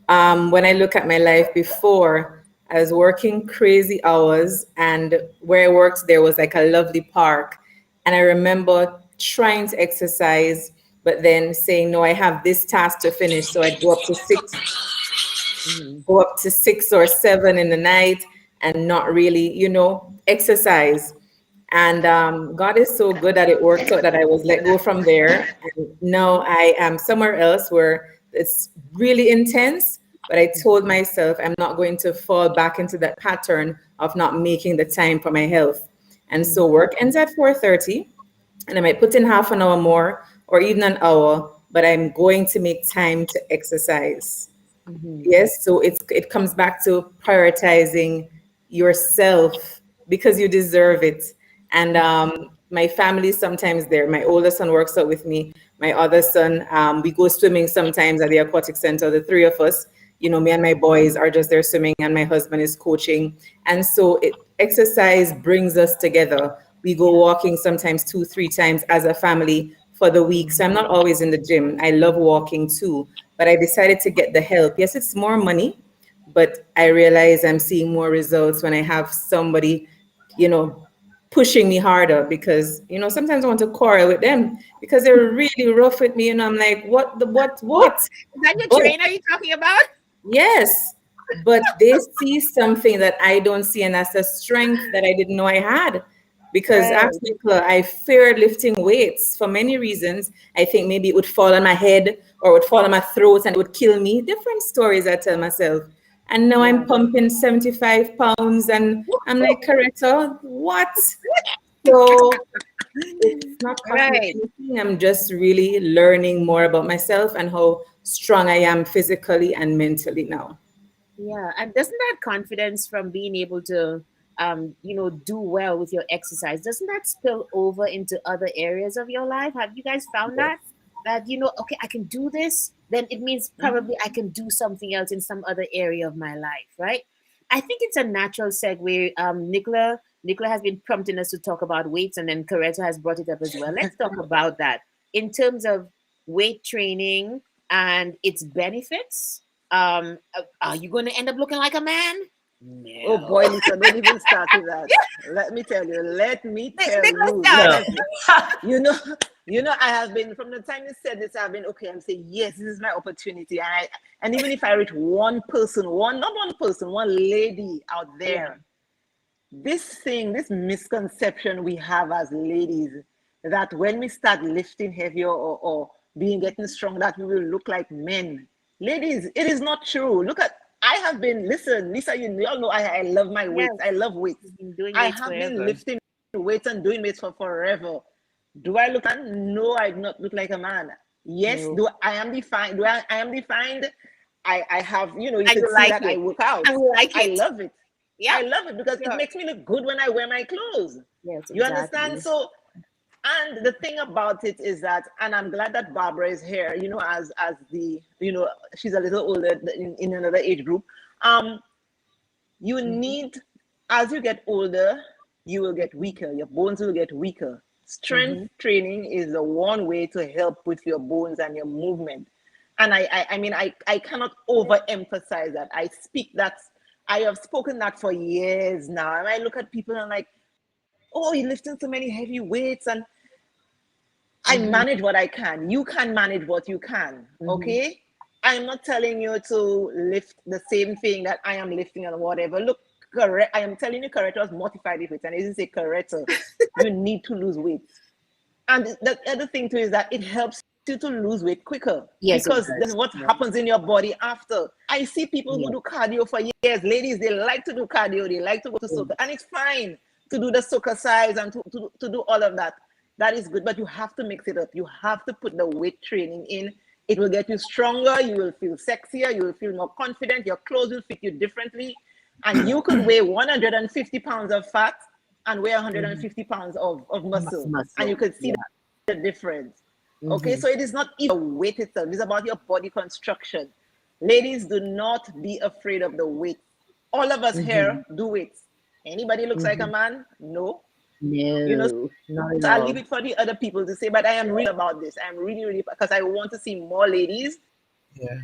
When I look at my life before, I was working crazy hours, and where I worked, there was like a lovely park. And I remember trying to exercise, but then saying, no, I have this task to finish. So I'd Mm-hmm. go up to 6 or 7 in the night and not really, exercise. And God is so good that it worked out that I was let go from there. And now I am somewhere else where it's really intense. But I told myself I'm not going to fall back into that pattern of not making the time for my health. And so work ends at 4:30, and I might put in half an hour more or even an hour, but I'm going to make time to exercise. Mm-hmm. Yes, so it comes back to prioritizing yourself because you deserve it. And my family sometimes there. My older son works out with me. My other son, we go swimming sometimes at the aquatic center. The three of us, me and my boys are just there swimming, and my husband is coaching. And so exercise brings us together. We go walking sometimes 2, 3 times as a family for the week. So I'm not always in the gym. I love walking too, but I decided to get the help. Yes, it's more money, but I realize I'm seeing more results when I have somebody, you know, pushing me harder because, sometimes I want to quarrel with them because they're really rough with me. And I'm like, what? Is that your But trainer you're talking about? yes, but they see something that I don't see, and that's a strength that I didn't know I had. Because Right. actually, I feared lifting weights for many reasons. I think maybe it would fall on my head or it would fall on my throat and it would kill me. Different stories I tell myself. And now Yeah. I'm pumping 75 pounds and I'm like, Coretta, what? So it's not costing me Right. anything. I'm just really learning more about myself and how strong I am physically and mentally now. Yeah, and doesn't that confidence from being able to, do well with your exercise, doesn't that spill over into other areas of your life? Have you guys found that? That, okay, I can do this, then it means probably I can do something else in some other area of my life, right? I think it's a natural segue. Nicola has been prompting us to talk about weights, and then Coretta has brought it up as well. Let's talk about that in terms of weight training and its benefits. Are you going to end up looking like a man? Oh No. boy, Lisa, don't even start with that. Let me tell you. Nicholas, Lisa, start. No. I have been from the time you said this, I've been okay. I'm saying yes, this is my opportunity, and even if I reach one person, not one person, one lady out Yeah. there, this misconception we have as ladies that when we start lifting heavier or getting strong, that we will look like men. Ladies, it is not true. Look at I have been listen, Lisa, you all know I love my Yes. weights. I love weights. You've been doing I weights have been forever. lifting weights and doing weights for forever. Do I look like no, I do not look like a man. Yes, No. do I am defined? I am defined? I have, you And could you see like that I it. work out. And you like I it. love it. Yeah. I love it because it Sure. makes me look good when I wear my clothes. Yes, You understand? exactly. So, and the thing about it is that, and I'm glad that Barbara is here, as the, she's a little older in another age group. You need, as you get older, you will get weaker. Your bones will get weaker. Strength training is the one way to help with your bones and your movement. And I cannot overemphasize that. I have spoken that for years now. And I look at people and I'm like, oh, you're lifting so many heavy weights. And I manage what I can. You can manage what you can. Okay. I'm not telling you to lift the same thing that I am lifting or whatever. Look, correct. I am telling you, correct was mortified with it, and it doesn't say correct. You need to lose weight. And the other thing too is that it helps you to lose weight quicker. Yes, it Because does. that's what Yeah. happens in your body after. I see people who Yeah. do cardio for years. Ladies, they like to do cardio. They like to go to soca. And it's fine to do the soca size and to do all of that. That is good. But you have to mix it up. You have to put the weight training in. It will get you stronger. You will feel sexier. You will feel more confident. Your clothes will fit you differently. And you could weigh 150 pounds of fat and weigh 150 pounds of muscle. And you Muscle. could see Yeah. the difference. Okay, so it is not even the weight itself, it's about your body construction. Ladies, do not be afraid of the weight. All of us here do weights. Anybody looks like a man? No. You know, No, not at so I'll leave all. it for the other people to say, but I am really about this. I'm really, really, because I want to see more ladies Yeah.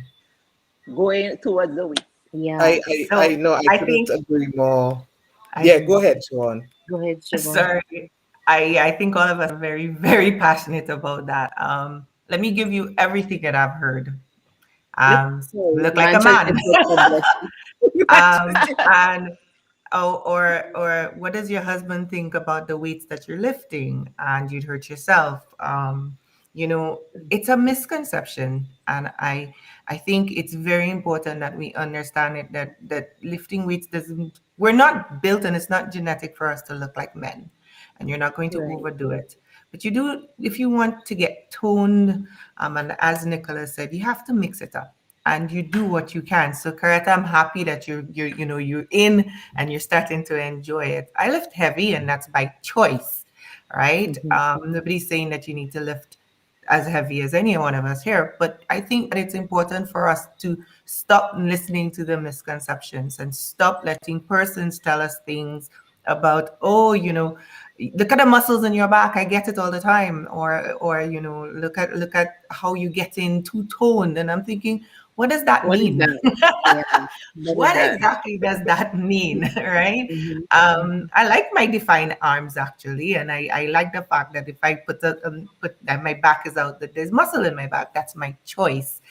going towards the weight. Yeah. I So know I I couldn't think agree more. I Yeah, go ahead, Sean. Go ahead, Siobhan. sorry. I think all of us are very, very passionate about that. Let me give you everything that I've heard. Look, Look sorry, like a man. Manchester God bless you. And or what does your husband think about the weights that you're lifting and you'd hurt yourself? You know, it's a misconception, and I think it's very important that we understand it, that lifting weights doesn't, we're not built, and it's not genetic for us to look like men, and you're not going to Right. overdo it. But you do, if you want to get toned, and as Nicholas said, you have to mix it up and you do what you can. So Karata, I'm happy that you're in and you're starting to enjoy it. I lift heavy and that's by choice, right? Nobody's saying that you need to lift as heavy as any one of us here, but I think that it's important for us to stop listening to the misconceptions and stop letting persons tell us things about, oh, look at the muscles in your back. I get it all the time. Or look at how you getting too toned. And I'm thinking, what does that What is mean? that? Yeah. What is What that? exactly does that mean, right? Mm-hmm. I like my defined arms actually, and I like the fact that if I put that my back is out, that there's muscle in my back. That's my choice.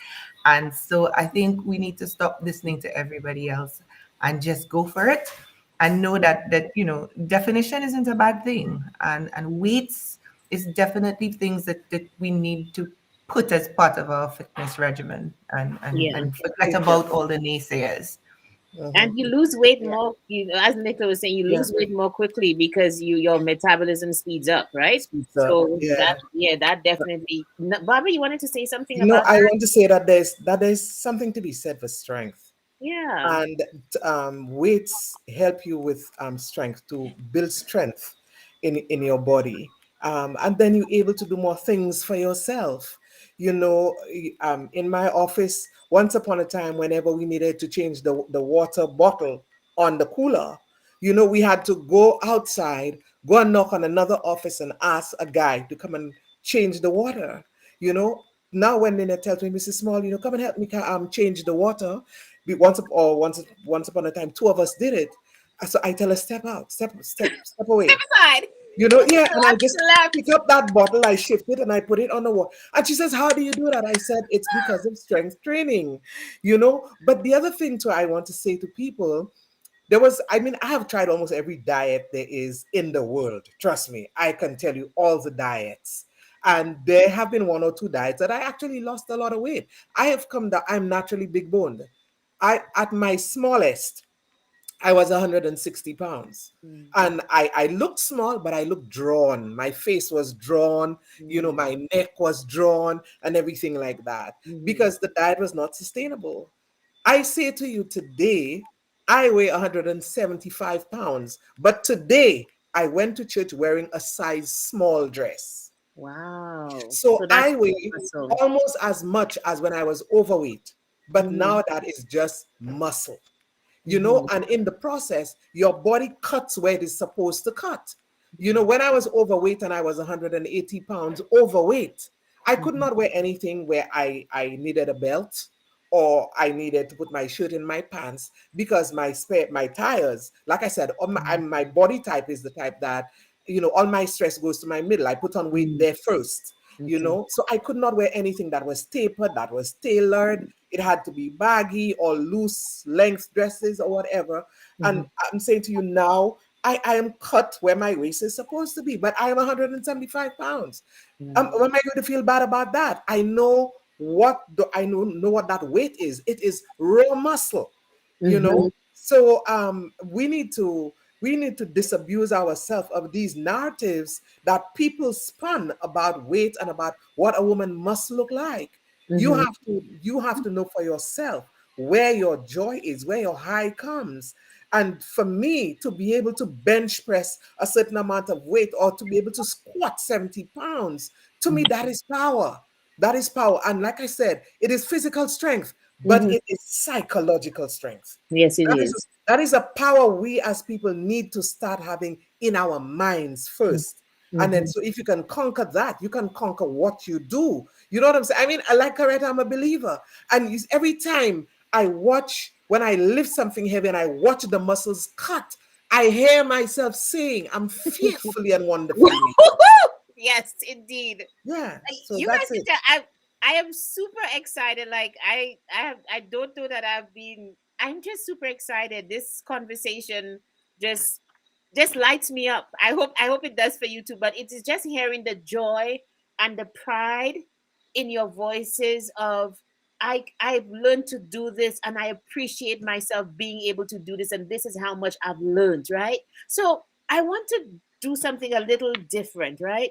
And so I think we need to stop listening to everybody else and just go for it, and know that definition isn't a bad thing, and weights is definitely things that we need to put as part of our fitness regimen, and and Yeah. and forget about all the naysayers. And you lose weight more, as Nicola was saying, you Yeah, lose weight more quickly because your metabolism speeds up, right? speaks up. So Yeah. that definitely. Barbara, you wanted to say something You know, about I that? want to say that there's something to be said for strength. Yeah. And weights help you with strength, to build strength in your body, and then you're able to do more things for yourself. In my office, once upon a time, whenever we needed to change the water bottle on the cooler, we had to go outside, go and knock on another office and ask a guy to come and change the water. you know Now when Nina tells me, Mrs. Small, come and help me change the water. Once upon a time, two of us did it. So I tell her, step out, step away. Fine. Yeah, and I To just laugh. pick up that bottle, I shift it, and I put it on the wall. And she says, how do you do that? I said, it's because of strength training. But the other thing too, I want to say to people, I have tried almost every diet there is in the world. Trust me, I can tell you all the diets. And there have been one or two diets that I actually lost a lot of weight. I have come down, I'm naturally big boned. At my smallest, I was 160 pounds. And I looked small, but I looked drawn. My face was drawn, my neck was drawn, and everything like that, because the diet was not sustainable. I say to you today, I weigh 175 pounds, but today I went to church wearing a size small dress. Wow. So So that's I weigh muscle. almost as much as when I was overweight, but Mm-hmm. now that is just muscle. Mm-hmm. And in the process, your body cuts where it is supposed to cut. When I was overweight and I was 180 pounds overweight, I could not wear anything where I needed a belt, or I needed to put my shirt in my pants, because my tires, like I said, my body type is the type that, all my stress goes to my middle. I put on weight there first. you know. So I could not wear anything that was tapered, that was tailored. It had to be baggy or loose length dresses or whatever. And I'm saying to you now, I am cut where my waist is supposed to be, but I am 175 pounds. Am I going to feel bad about that? I know I know what that weight is. It is raw muscle, you know. So we need to disabuse ourselves of these narratives that people spun about weight and about what a woman must look like. You have to know for yourself where your joy is, where your high comes. And for me to be able to bench press a certain amount of weight or to be able to squat 70 pounds, to me, that is power. That is power. And like I said, it is physical strength, but it is psychological strength. Yes, it That is. is, that is a power we as people need to start having in our minds first. And then, so if you can conquer that, you can conquer what you do. You know what I'm saying? I mean, I like karate, I'm a believer. And every time when I lift something heavy and I watch the muscles cut, I hear myself saying, I'm fearfully and wonderfully made. Yes, indeed. Yeah. So You guys that's can it. tell I am super excited. Like I don't know that I'm just super excited. This conversation just lights me up. I hope it does for you too. But it is just hearing the joy and the pride in your voices of I've learned to do this and I appreciate myself being able to do this, and this is how much I've learned, right? So I want to do something a little different, right?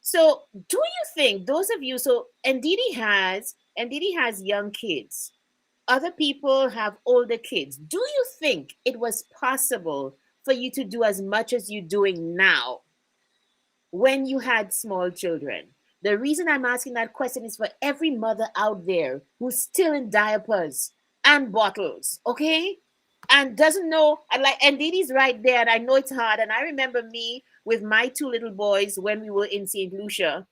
So, do you think those of you? So, Ndidi has young kids. Other people have older kids. Do you think it was possible for you to do as much as you're doing now when you had small children? The reason I'm asking that question is for every mother out there who's still in diapers and bottles, okay? And doesn't know, and like, and Didi's right there, and I know it's hard. And I remember me with my two little boys when we were in St. Lucia,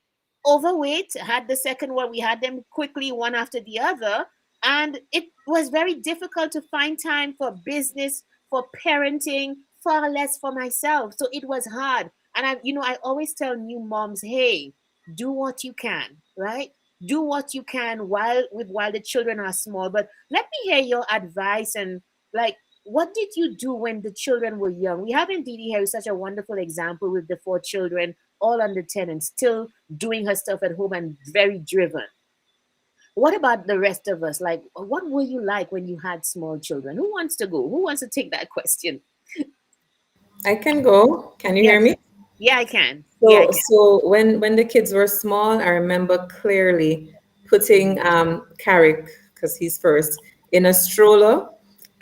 overweight, had the second one, we had them quickly, one after the other. And it was very difficult to find time for business, for parenting, far less for myself. So it was hard. And I always tell new moms, hey, do what you can, right? Do what you can while the children are small. But let me hear your advice and like, what did you do when the children were young? We have Ndidi here, such a wonderful example with the four children, all under 10 and still doing her stuff at home and very driven. What about the rest of us? Like, what were you like when you had small children? Who wants to go? Who wants to take that question? I can go. Can you hear Yes. me? Yeah, I can. Yeah, I So, can. so when the kids were small, I remember clearly putting Carrick, because he's first, in a stroller,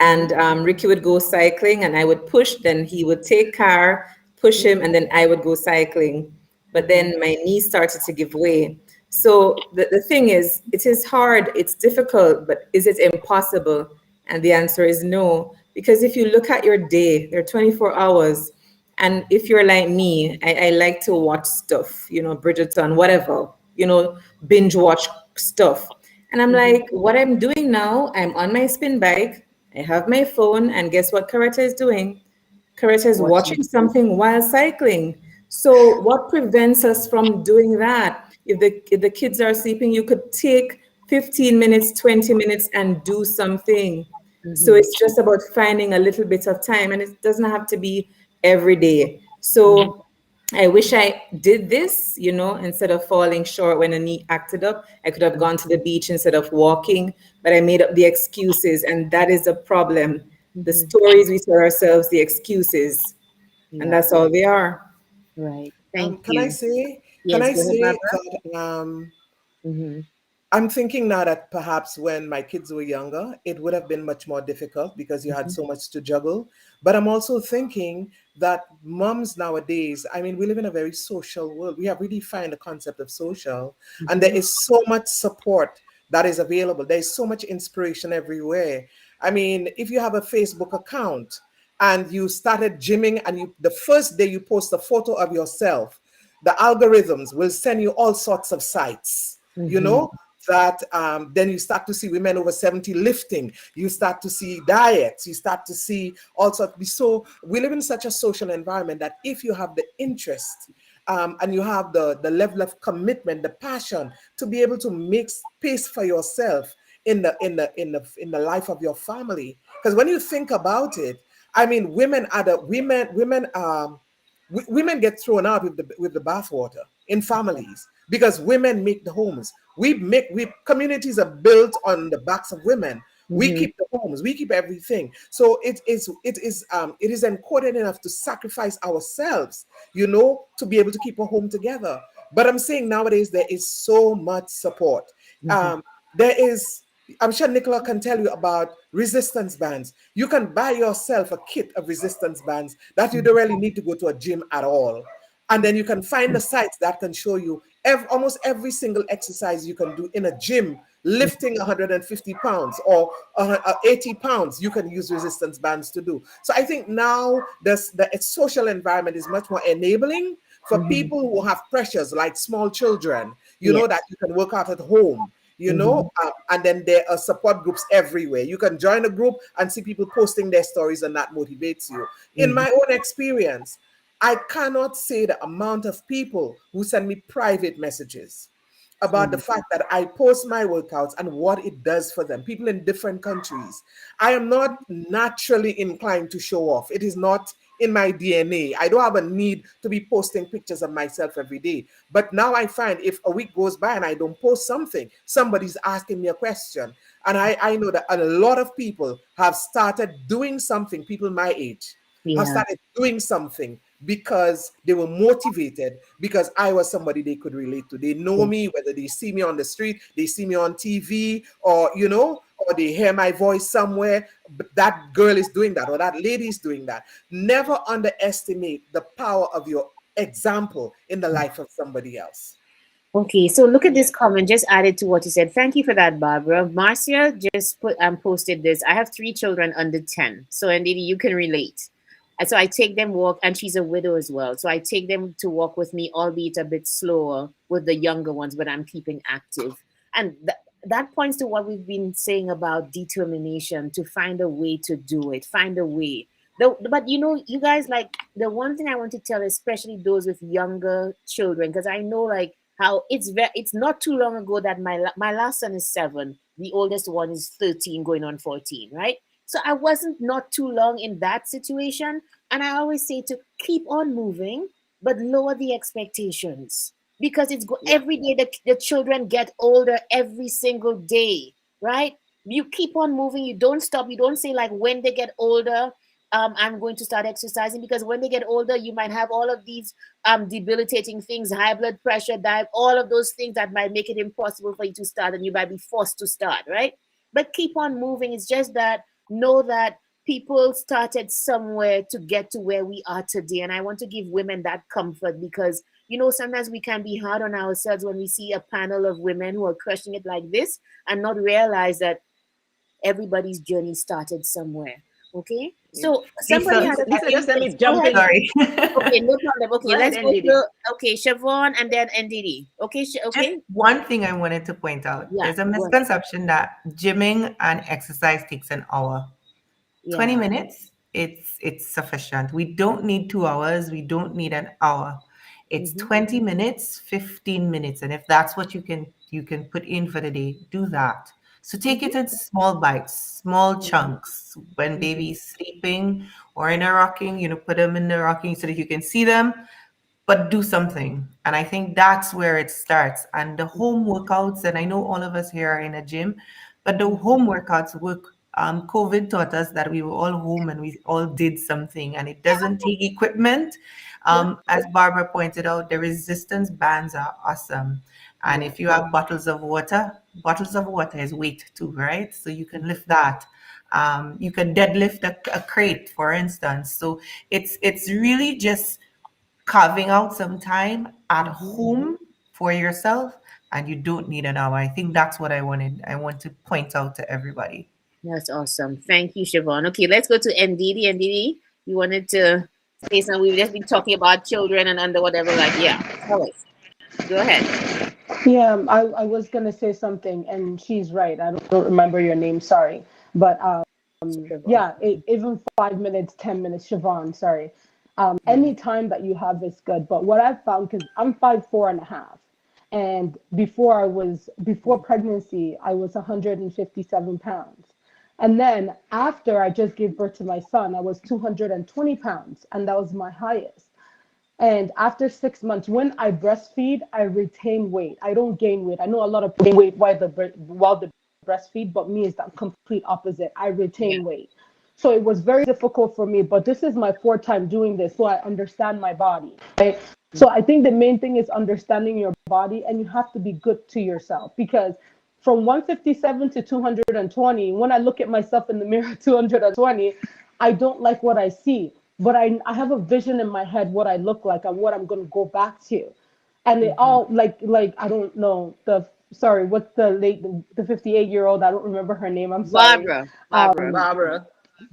and Ricky would go cycling, and I would push. Then he would take car, push him, and then I would go cycling. But then my knees started to give way. So the thing is, it is hard, it's difficult, but is it impossible? And the answer is no. Because if you look at your day, there are 24 hours. And if you're like me, I like to watch stuff, Bridgerton, whatever, binge watch stuff. And I'm like, what I'm doing now, I'm on my spin bike, I have my phone, and guess what Coretta is doing? Coretta is Watching. watching something while cycling. So what prevents us from doing that? If the kids are sleeping, you could take 15 minutes, 20 minutes and do something. So it's just about finding a little bit of time, and it doesn't have to be every day. So I wish I did this, instead of falling short when a knee acted up. I could have gone to the beach instead of walking, but I made up the excuses, and that is a problem. The stories we tell ourselves, the excuses, and Yeah. that's all they are. Right. Thank Can I you. say? Can Yes, I go ahead, say Barbara. that Mm-hmm. I'm thinking now that perhaps when my kids were younger, it would have been much more difficult because you had so much to juggle. But I'm also thinking that moms nowadays, I mean, we live in a very social world. We have redefined the concept of social, and there is so much support that is available. There's so much inspiration everywhere. I mean, if you have a Facebook account and you started gymming and the first day you post a photo of yourself, the algorithms will send you all sorts of sites, that then you start to see women over 70 lifting, you start to see diets, you start to see all sorts. So we live in such a social environment that if you have the interest and you have the level of commitment, the passion to be able to make space for yourself in the life of your family. Because when you think about it, I mean, women get thrown out with the bathwater in families because women make the homes. We communities are built on the backs of women. We Mm-hmm. keep the homes, we keep everything. So it is important enough to sacrifice ourselves, to be able to keep a home together. But I'm saying nowadays there is so much support. Mm-hmm. There is, I'm sure Nicola can tell you about resistance bands. You can buy yourself a kit of resistance bands that you don't really need to go to a gym at all. And then you can find the sites that can show you almost every single exercise you can do in a gym, lifting 150 pounds or 80 pounds. You can use resistance bands to do. So I think now the social environment is much more enabling for Mm-hmm. people who have pressures like small children, Yes. that you can work out at home. Mm-hmm. And then there are support groups everywhere. You can join a group and see people posting their stories, and that motivates you. In Mm-hmm. my own experience, I cannot say the amount of people who send me private messages about the fact that I post my workouts and what it does for them. People in different countries. I am not naturally inclined to show off. It is not in my DNA. I don't have a need to be posting pictures of myself every day. But now I find if a week goes by and I don't post something, somebody's asking me a question. And I know that a lot of people have started doing something, people my age have Yeah. started doing something because they were motivated, because I was somebody they could relate to. They know me, whether they see me on the street, they see me on TV, or they hear my voice somewhere. But that girl is doing that, or that lady is doing that. Never underestimate the power of your example in the life of somebody else. Okay, so look at Yeah. this comment just added to what you said. Thank you for that, Barbara. Marcia just posted this. I have 3 children under 10. So indeed you can relate. And so I take them walk, and she's a widow as well. So I take them to walk with me, albeit a bit slower with the younger ones, but I'm keeping active. And that points to what we've been saying about determination to find a way to do it, find a way. But you guys, like, the one thing I want to tell, especially those with younger children, because I know, like, how it's not too long ago that my last son is 7, the oldest one is 13 going on 14, right? So I wasn't not too long in that situation, and I always say to keep on moving but lower the expectations, because Yeah. every day the children get older every single day, right? You keep on moving, you don't stop, you don't say like when they get older, I'm going to start exercising, because when they get older you might have all of these debilitating things, high blood pressure, diet, all of those things that might make it impossible for you to start, and you might be forced to start, right? But keep on moving. It's just that know that people started somewhere to get to where we are today. And I want to give women that comfort, because sometimes we can be hard on ourselves when we see a panel of women who are crushing it like this and not realize that everybody's journey started somewhere. Okay, Yeah. so somebody Lisa, had Lisa, a I Lisa, just think, let yes, me go jump ahead. in. sorry. Okay, no problem. Go Okay, ahead, let's go NDD. to Siobhan and then NDD. Okay, Just okay, one thing I wanted to point out. yeah, There's a go ahead. misconception that gymming and exercise takes an hour. 20 Yeah. minutes, it's sufficient. We don't need 2 hours. We don't need an hour. It's Mm-hmm. 20 minutes, 15 minutes. And if that's what you can put in for the day, do that. So take Mm-hmm. it in small bites, small Mm-hmm. chunks. When Mm-hmm. baby's sleeping or in a rocking, put them in the rocking so that you can see them, but do something. And I think that's where it starts. And the home workouts, and I know all of us here are in a gym, but the home workouts work. COVID taught us that we were all home and we all did something, and it doesn't take equipment. Yeah. As Barbara pointed out, the resistance bands are awesome. And Yeah. if you have bottles of water is weight too, right? So you can lift that. You can deadlift a crate, for instance. So it's really just carving out some time at Mm-hmm. home for yourself, and you don't need an hour. I think that's what I want to point out to everybody. That's awesome. Thank you, Siobhan. Okay, let's go to NDD. NDD, you wanted to say something? We've just been talking about children and under whatever. Like, yeah, tell us. Go ahead. Yeah, I was gonna say something, and she's right. I don't remember your name. Sorry, but Siobhan. yeah, even 5 minutes, 10 minutes. Siobhan, sorry. Any time that you have is good. But what I've found, because I'm 5'4.5", and before pregnancy, I was 157 pounds. And then after I just gave birth to my son, I was 220 pounds, and that was my highest. And after 6 months, when I breastfeed, I retain weight. I don't gain weight. I know a lot of people gain weight while they breastfeed, but me is the complete opposite. I Yeah. retain weight. So it was very difficult for me, but this is my fourth time doing this, so I understand my body, right? So I think the main thing is understanding your body, and you have to be good to yourself, because from 157 to 220, when I look at myself in the mirror 220, I don't like what I see, but I have a vision in my head what I look like and what I'm going to go back to. And it all like I don't know the sorry, what's the 58-year-old, I don't remember her name, I'm sorry. Barbara. Barbara. Barbara.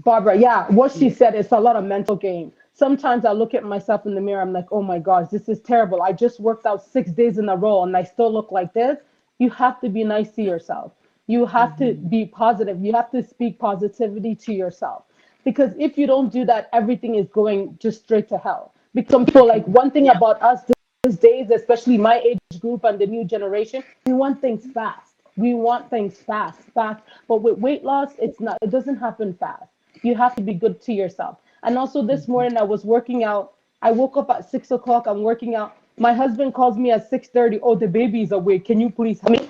Barbara, yeah, what she said is a lot of mental game. Sometimes I look at myself in the mirror, I'm like, oh my gosh, this is terrible. I just worked out 6 days in a row and I still look like this. You have to be nice to yourself. You have to be positive. You have to speak positivity to yourself. Because if you don't do that, everything is going just straight to hell. Because so like one thing Yeah. about us these days, especially my age group and the new generation, we want things fast. We want things fast, fast. But with weight loss, it's not, it doesn't happen fast. You have to be good to yourself. And also this morning I was working out. I woke up at 6 o'clock. I'm working out. My husband calls me at 6:30. Oh, the baby's awake. Can you please help me?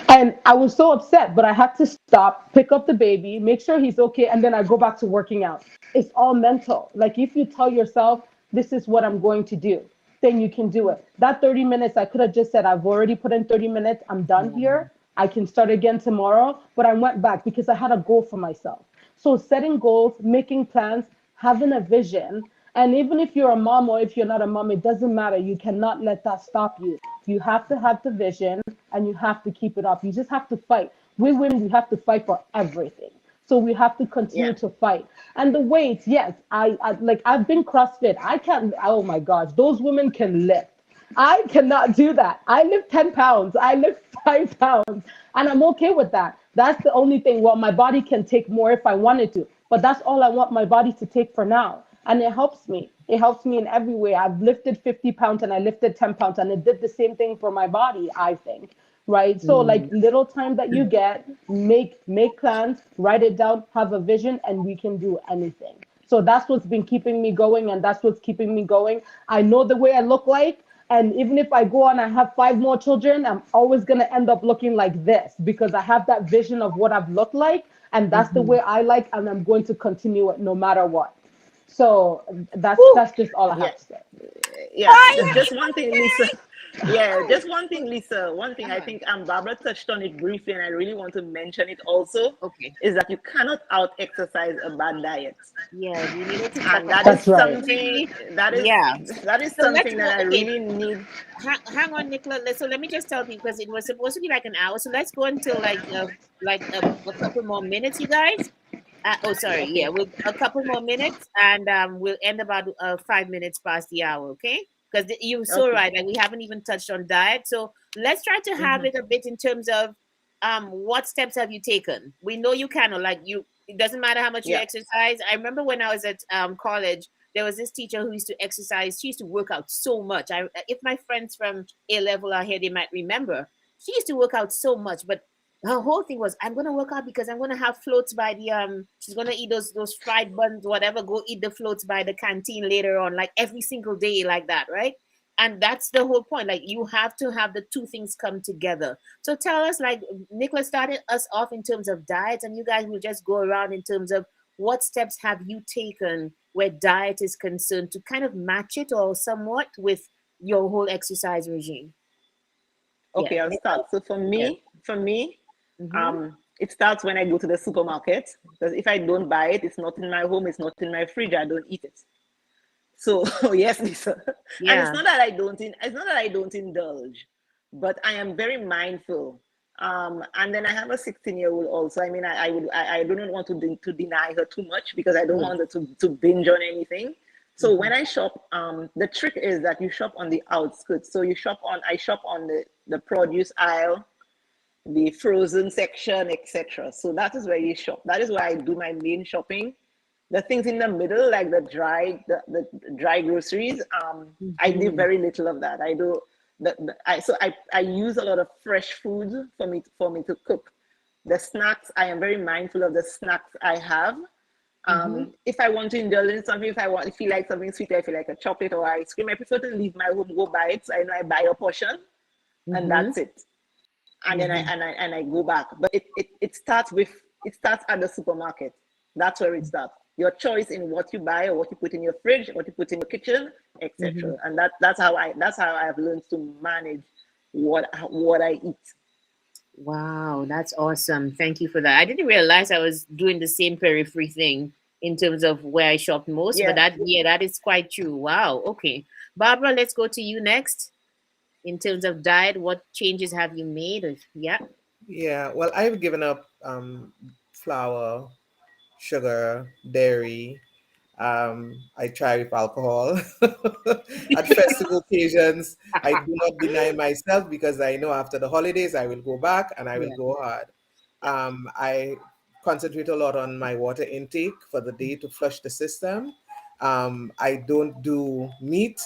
And I was so upset, but I had to stop, pick up the baby, make sure he's okay, and then I go back to working out. It's all mental. Like if you tell yourself, this is what I'm going to do, then you can do it. That 30 minutes, I could have just said, I've already put in 30 minutes. I'm done here. I can start again tomorrow. But I went back because I had a goal for myself. So setting goals, making plans, having a vision. And even if you're a mom or if you're not a mom, it doesn't matter. You cannot let that stop you. You have to have the vision and you have to keep it up. You just have to fight. We women, we have to fight for everything. So we have to continue Yeah. to fight. And the weights, yes, I like I've been CrossFit. I can't. Oh my gosh, those women can lift. I cannot do that. I lift 10 pounds. I lift 5 pounds, and I'm okay with that. That's the only thing. Well, my body can take more if I wanted to, but that's all I want my body to take for now. And it helps me. It helps me in every way. I've lifted 50 pounds and I lifted 10 pounds, and it did the same thing for my body, I think. Right. So like little time that you get, make plans, write it down, have a vision, and we can do anything. So that's what's been keeping me going, and that's what's keeping me going. I know the way I look like, and even if I go on and have 5 more children, I'm always gonna end up looking like this because I have that vision of what I've looked like, and that's the way I like, and I'm going to continue it no matter what. So that's just all I Yeah. have to say. Yeah. Just one thing, Lisa. Yeah, just one thing, Lisa. One thing I think Barbara touched on it briefly, and I really want to mention it also, Okay. is that you cannot out exercise a bad diet. Yeah, we needed to talk And that about is That's right. something that is yeah. that is So let's something that I okay. really need. Hang on, Nicola. So let me just tell people because it was supposed to be like an hour. So let's go until a couple more minutes, you guys. Oh, sorry. Yeah, Okay. we'll a couple more minutes, and we'll end about 5 minutes past the hour. Okay? Because you're so Okay. right. Like we haven't even touched on diet. So let's try to have it a bit in terms of what steps have you taken? We know you cannot like you. It doesn't matter how much you Yeah. exercise. I remember when I was at college, there was this teacher who used to exercise. She used to work out so much. If my friends from A level are here, they might remember. She used to work out so much, but her whole thing was, I'm gonna work out because I'm gonna have floats by the She's gonna eat those fried buns, whatever. Go eat the floats by the canteen later on, like every single day, like that, right? And that's the whole point. Like you have to have the two things come together. So tell us, like Nicholas started us off in terms of diets, and you guys will just go around in terms of what steps have you taken where diet is concerned to kind of match it or somewhat with your whole exercise regime. Yeah. Okay, I'll start. So Yeah. for me, Mm-hmm. it starts when I go to the supermarket, because if I don't buy it, it's not in my home, it's not in my fridge, I don't eat it. So yes, Lisa. And Yeah. it's not that I don't indulge, but I am very mindful. And then I have a 16-year-old also. I mean, I do not want to deny her too much because I don't want her to binge on anything. So when I shop, the trick is that you shop on the outskirts. So I shop on the produce aisle, the frozen section, etc. So that is where you shop. That is where I do my main shopping. The things in the middle, like the dry groceries, I do Mhm. very little of that. I do I use a lot of fresh food for me to cook. The snacks, I am very mindful of the snacks I have. Mhm. If I want to indulge in something, if I want, feel like something sweet, I feel like a chocolate or ice cream, I prefer to leave my home, go buy it. So I know I buy a portion, and Mhm. that's it. And then Mhm. I go back. But it starts at the supermarket. That's where it starts. Your choice in what you buy or what you put in your fridge, what you put in your kitchen, Mhm. etc. And that's how I have learned to manage what I eat. Wow, that's awesome. Thank you for that. I didn't realize I was doing the same periphery thing in terms of where I shop most, but Yes. that, yeah, that is quite true. Wow. Okay. Barbara, let's go to you next. In terms of diet, what changes have you made? Yeah. Yeah, well, I've given up flour, sugar, dairy. I try with alcohol. At festive occasions, I do not deny myself because I know after the holidays I will go back and I will Yeah. go hard. I concentrate a lot on my water intake for the day to flush the system. I don't do meat,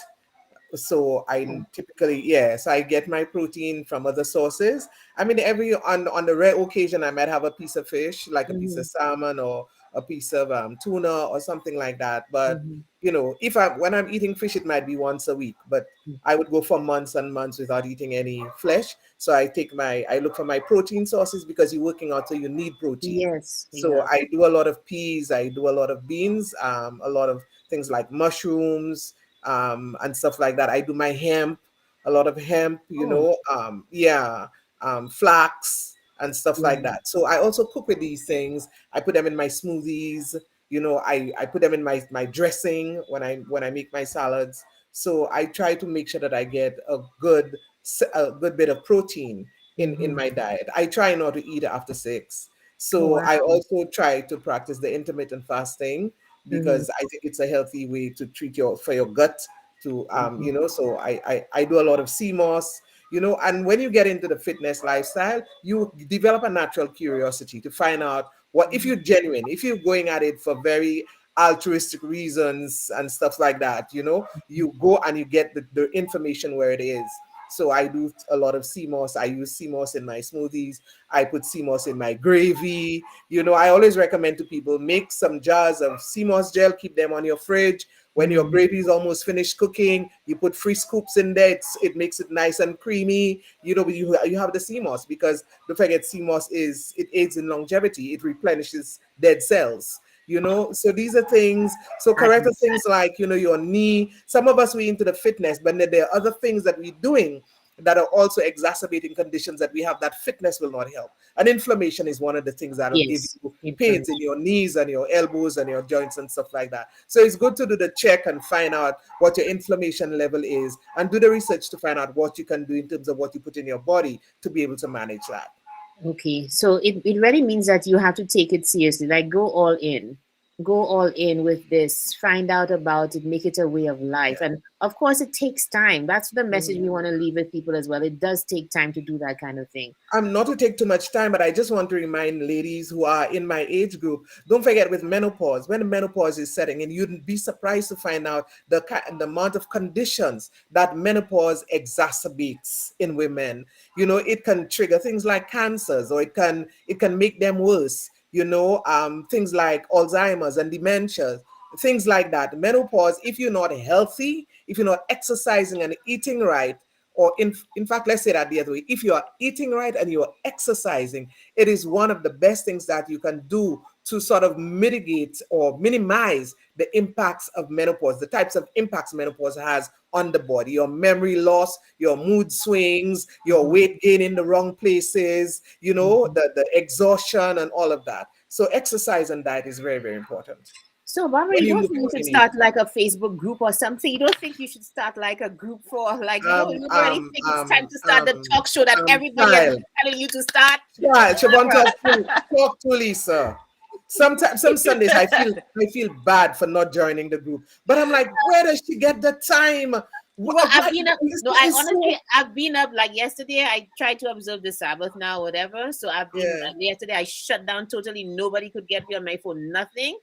so I typically, yes, I get my protein from other sources. I mean, every on the rare occasion I might have a piece of fish, like a piece Mhm. of salmon or a piece of tuna or something like that. But Mhm. if when I'm eating fish, it might be once a week, but I would go for months and months without eating any flesh. So I look for my protein sources because you're working out, so you need protein. Yes. So Yeah. I do a lot of peas, I do a lot of beans, a lot of things like mushrooms, and stuff like that. I do my hemp, a lot of hemp, Oh, yeah, flax and stuff like yeah. that. So I also cook with these things. I put them in my smoothies. I put them in my dressing when I make my salads. So I try to make sure that I get a good bit of protein in Mhm. my diet. I try not to eat after 6. Oh, So wow. I also try to practice the intermittent fasting Mhm. because I think it's a healthy way to treat your gut to Mhm. so I do a lot of CMOS, and when you get into the fitness lifestyle, you develop a natural curiosity to find out what if you're genuine, if you're going at it for very altruistic reasons and stuff like that, you go and you get the information where it is. So I do a lot of CMOS. I use CMOS in my smoothies. I put CMOS in my gravy. I always recommend to people make some jars of CMOS gel, keep them on your fridge. When your Mhm. gravy is almost finished cooking, you put 3 scoops in there. It makes it nice and creamy. But you have the CMOS because don't forget CMOS it aids in longevity. It replenishes dead cells. So these are things. So correct Baddies. things like your knee. Some of us we into the fitness, but then there are other things that we're doing that are also exacerbating conditions that we have that fitness will not help. And inflammation is one of the things that'll give Yes. you pains in Inflammation. your knees and your elbows and your joints and stuff like that. So it's good to do the check and find out what your inflammation level is and do the research to find out what you can do in terms of what you put in your body to be able to manage that. Okay, so it really means that you have to take it seriously, like go all in. Go all in with this, find out about it, make it a way of life. Yeah. And of course, it takes time. That's the message Mhm. we want to leave with people as well. It does take time to do that kind of thing. Not to take too much time, but I just want to remind ladies who are in my age group, don't forget with menopause, when menopause is setting in, you'd be surprised to find out the amount of conditions that menopause exacerbates in women. It can trigger things like cancers, or it can make them worse. Things like Alzheimer's and dementia, things like that. Menopause, if you're not healthy, if you're not exercising and eating right, or in fact, let's say that the other way, if you are eating right and you are exercising, it is one of the best things that you can do to sort of mitigate or minimize the impacts of menopause, the types of impacts menopause has on the body: your memory loss, your mood swings, your Mhm. weight gain in the wrong places, Mhm. the exhaustion and all of that. So exercise and diet is very, very important So, Barbara, when you you don't look think at you what should you need. start like a Facebook group or something? You don't think you should start like a group for, like, Um, you really um, think it's time um, to start the um, talk show that everybody has Child. been telling you to start? Yeah, Siobhan, Barbara. talk to Lisa. Sometimes, some Sundays, I feel bad for not joining the group, but I'm like, where does she get the time? Well, I've been up. This No, I is so, honestly, I've been up like yesterday. I tried to observe the Sabbath now, whatever. So I've been yeah. yesterday. I shut down totally. Nobody could get me on my phone. Nothing.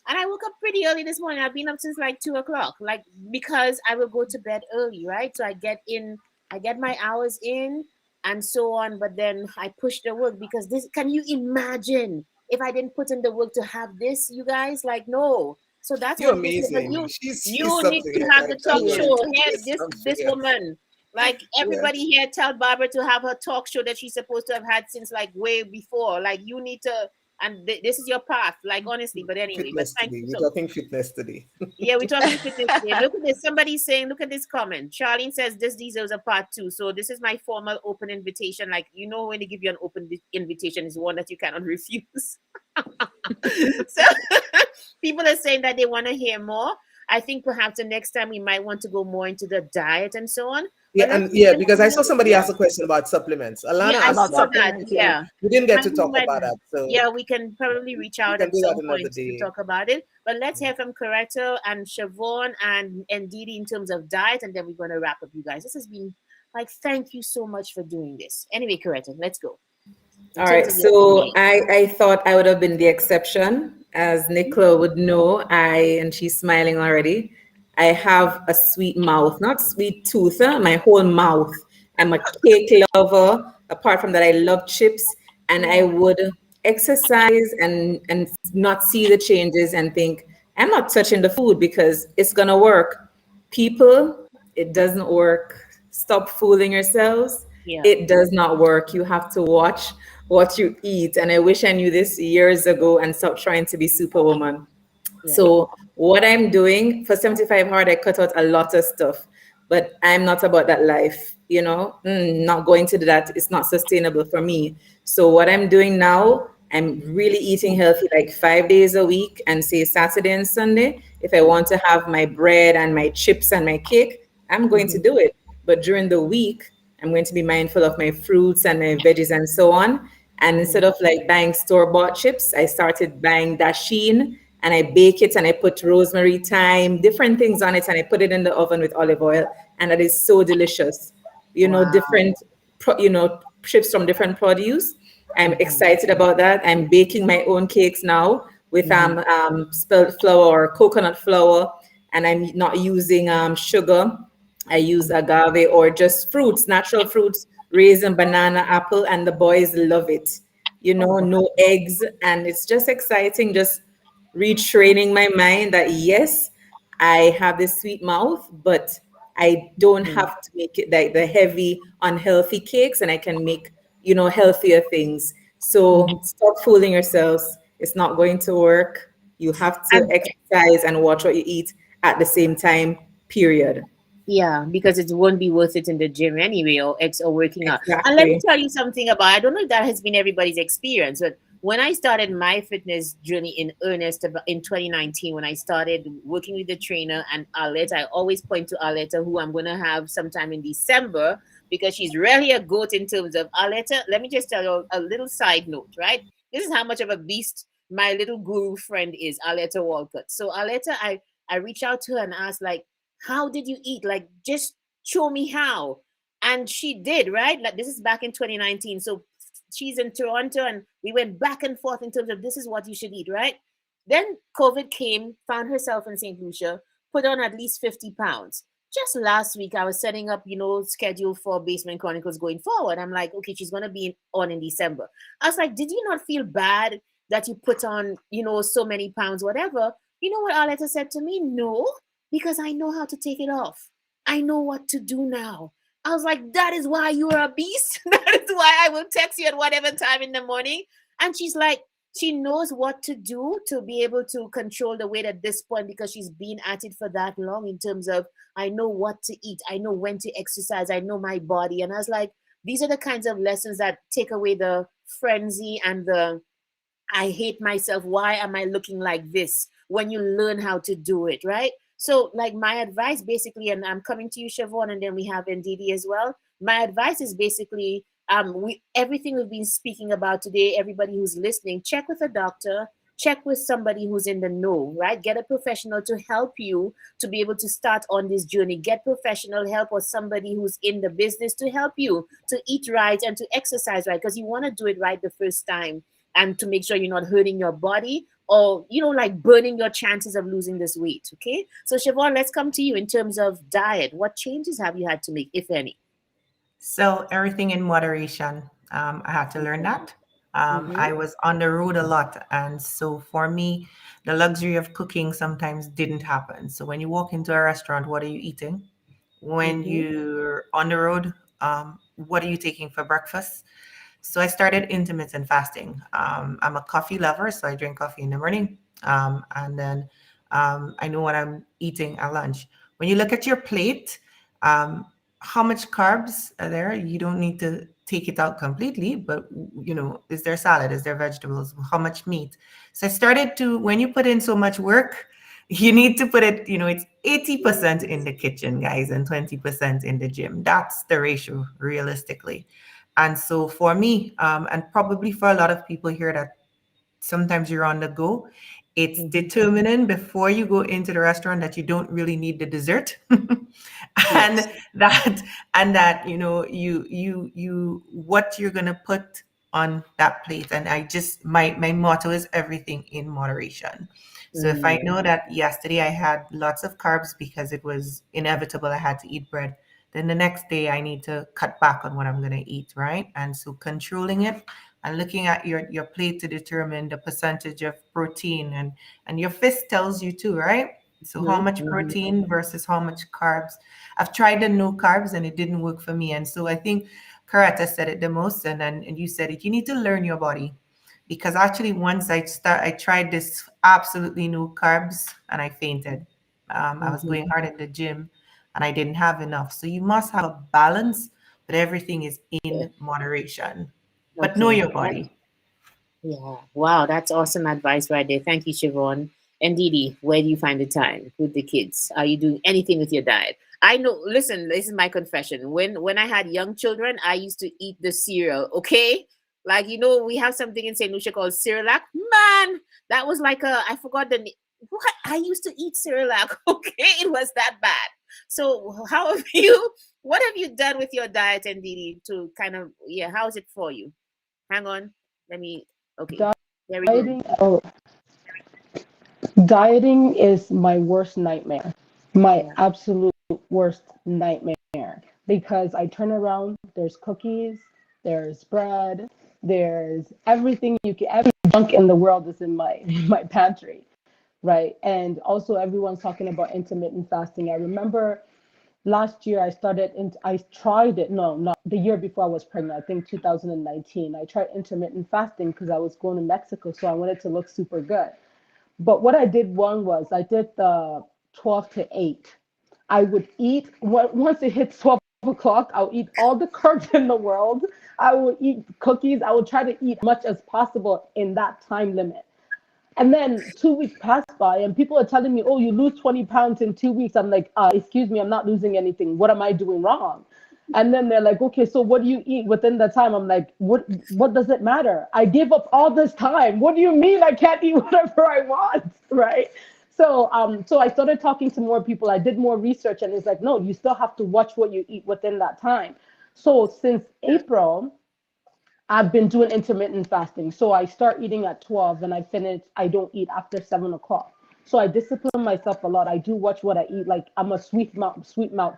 And I woke up pretty early this morning. I've been up since like 2 o'clock, like because I will go to bed early, right? So I get in, I get my hours in, and so on. But then I push the work because this. Can you imagine if I didn't put in the work to have this, you guys? Like no. So that's You're what it is. But amazing. She's you need something to else. have I the tell talk you, show here. she's something This else. woman, like Yeah. everybody here, tell Barbara to have her talk show that she's supposed to have had since like way before. Like you need to, and this is your path. Like honestly, but anyway, but Fitness thank today. you We're so. talking fitness today. Yeah, we're talking fitness today. Look at this. Somebody's saying, look at this comment. Charlene says this deserves a part two. So this is my formal open invitation. Like you know, when they give you an open invitation, is one that you cannot refuse. So people are saying that they want to hear more. I think perhaps the next time we might want to go more into the diet and so on. Yeah, But and yeah, because I saw somebody yeah, ask a question about supplements. Alana yeah, I asked saw About that. that. supplements, yeah. Yeah. We didn't get And to we talk might, about that, so yeah, we can probably reach we out can at do that some another point to day. talk about it. But let's hear from Corretto and Siobhan and Didi in terms of diet, and then we're going to wrap up, you guys. This has been like, thank you so much for doing this. Anyway, Corretto, let's go. In All terms right, of your so update. I thought I would have been the exception. As Nicola would know, and she's smiling already, I have a sweet mouth, not sweet tooth, my whole mouth. I'm a cake lover. Apart from that, I love chips, and I would exercise and not see the changes and think, I'm not touching the food because it's gonna work. People, it doesn't work. Stop fooling yourselves. Yeah, It does not work. You have to watch what you eat. And I wish I knew this years ago and stop trying to be superwoman. yeah. So what I'm doing for 75 hard, I cut out a lot of stuff, but I'm not about that life, not going to do that. It's not sustainable for me. So what I'm doing now, I'm really eating healthy like 5 days a week and say Saturday and Sunday. If I want to have my bread and my chips and my cake, I'm going to do it. But during the week, I'm going to be mindful of my fruits and my veggies and so on. And instead of like buying store-bought chips, I started buying Dasheen and I bake it and I put rosemary, thyme, different things on it, and I put it in the oven with olive oil. And that is so delicious. Wow. Different, chips from different produce. I'm excited about that. I'm baking my own cakes now with spelt flour or coconut flour, and I'm not using sugar. I use agave or just fruits, natural fruits, raisin, banana, apple, and the boys love it. No eggs, and it's just exciting. Just retraining my mind that yes, I have this sweet mouth, but I don't have to make it like the heavy, unhealthy cakes, and I can make, healthier things. So stop fooling yourselves. It's not going to work. You have to And exercise and watch what you eat at the same time, period. yeah, because it won't be worth it in the gym anyway, or working out. And let me Exactly. tell you something about. I don't know if that has been everybody's experience, but when I started my fitness journey in earnest in 2019, when I started working with the trainer and Arlette, I always point to Arlette, who I'm going to have sometime in December because she's really a goat in terms of Arlette. Let me just tell you a little side note, right? This is how much of a beast my little guru friend is, Arlette Walcott. So Arlette, I reached out to her and asked like, how did you eat? Like, just show me how. And she did, right? Like, this is back in 2019. So she's in Toronto, and we went back and forth in terms of this is what you should eat, right? Then COVID came, found herself in St. Lucia, put on at least 50 pounds. Just last week, I was setting up, schedule for Basement Chronicles going forward. I'm like, okay, she's going to be on in December. I was like, did you not feel bad that you put on, so many pounds, whatever? You know what Arletta said to me? No, because I know how to take it off. I know what to do now. I was like, that is why you're a beast. That is why I will text you at whatever time in the morning. And she's like, she knows what to do to be able to control the weight at this point because she's been at it for that long in terms of, I know what to eat. I know when to exercise. I know my body. And I was like, these are the kinds of lessons that take away the frenzy and the, I hate myself. Why am I looking like this? When you learn how to do it, right? So, like, my advice basically, and I'm coming to you, Siobhan, and then we have Ndidi as well. My advice is basically, everything we've been speaking about today, everybody who's listening, check with a doctor, check with somebody who's in the know, right? Get a professional to help you to be able to start on this journey. Get professional help or somebody who's in the business to help you to eat right and to exercise right, because you want to do it right the first time, and to make sure you're not hurting your body or, like burning your chances of losing this weight. Okay. So Siobhan, let's come to you in terms of diet. What changes have you had to make, if any? So everything in moderation. I had to learn that. Mm-hmm. I was on the road a lot, and so for me, the luxury of cooking sometimes didn't happen. So when you walk into a restaurant, what are you eating? When Mm-hmm. you're on the road, what are you taking for breakfast? So I started intermittent fasting. I'm a coffee lover, so I drink coffee in the morning, and then I know what I'm eating at lunch. When you look at your plate, um, how much carbs are there? You don't need to take it out completely, but is there salad? Is there vegetables? How much meat? So I started to, when you put in so much work, you need to put it, it's 80% in the kitchen, guys, and 20% in the gym. That's the ratio realistically. And so for me, and probably for a lot of people here that sometimes you're on the go, it's Mm-hmm. determining before you go into the restaurant that you don't really need the dessert. Yes. and that and that you what you're gonna put on that plate. And I just, my motto is everything in moderation. So if I Mm. know that yesterday I had lots of carbs because it was inevitable I had to eat bread, then the next day I need to cut back on what I'm going to eat, right? And so controlling it and looking at your plate to determine the percentage of protein, and your fist tells you too, right? So how much Mm-hmm. protein versus how much carbs. I've tried the no carbs and it didn't work for me. And so I think Karata said it the most, and you said it. You need to learn your body, because actually once I tried this absolutely no carbs and I fainted. I was Mm-hmm. going hard in the gym and I didn't have enough. So you must have a balance, but everything is Yeah. in moderation. But know Okay. your body. Yeah. Wow, that's awesome advice right there. Thank you, Siobhan. And Didi, where do you find the time with the kids? Are you doing anything with your diet? I know, listen, this is my confession. When I had young children, I used to eat the cereal, okay? Like, we have something in St. Lucia called Cerelac. Man, that was like I forgot the name. What? I used to eat Cerelac, okay? It was that bad. So how have what have you done with your diet, and Didi, to kind of, yeah, how is it for you? Hang on. Let me, okay. There we go. Dieting, oh, dieting is my worst nightmare. My Yeah. absolute worst nightmare. Because I turn around, there's cookies, there's bread, there's everything every junk in the world is in my in my pantry, right? And also everyone's talking about intermittent fasting. I remember last year I tried it. No, not the year before I was pregnant. I think 2019. I tried intermittent fasting because I was going to Mexico, so I wanted to look super good. But what I did one was I did the 12 to 8. I would eat once it hits 12 o'clock. I'll eat all the carbs in the world. I will eat cookies. I will try to eat much as possible in that time limit. And then 2 weeks passed by, and people are telling me, "Oh, you lose 20 pounds in 2 weeks." I'm like, "Excuse me, I'm not losing anything. What am I doing wrong?" And then they're like, "Okay, so what do you eat within the time?" I'm like, What does it matter? I gave up all this time. What do you mean I can't eat whatever I want, right? So I started talking to more people. I did more research, and it's like, no, you still have to watch what you eat within that time. So since April, I've been doing intermittent fasting. So I start eating at 12 and I don't eat after 7 o'clock. So I discipline myself a lot. I do watch what I eat. Like I'm a sweet mouth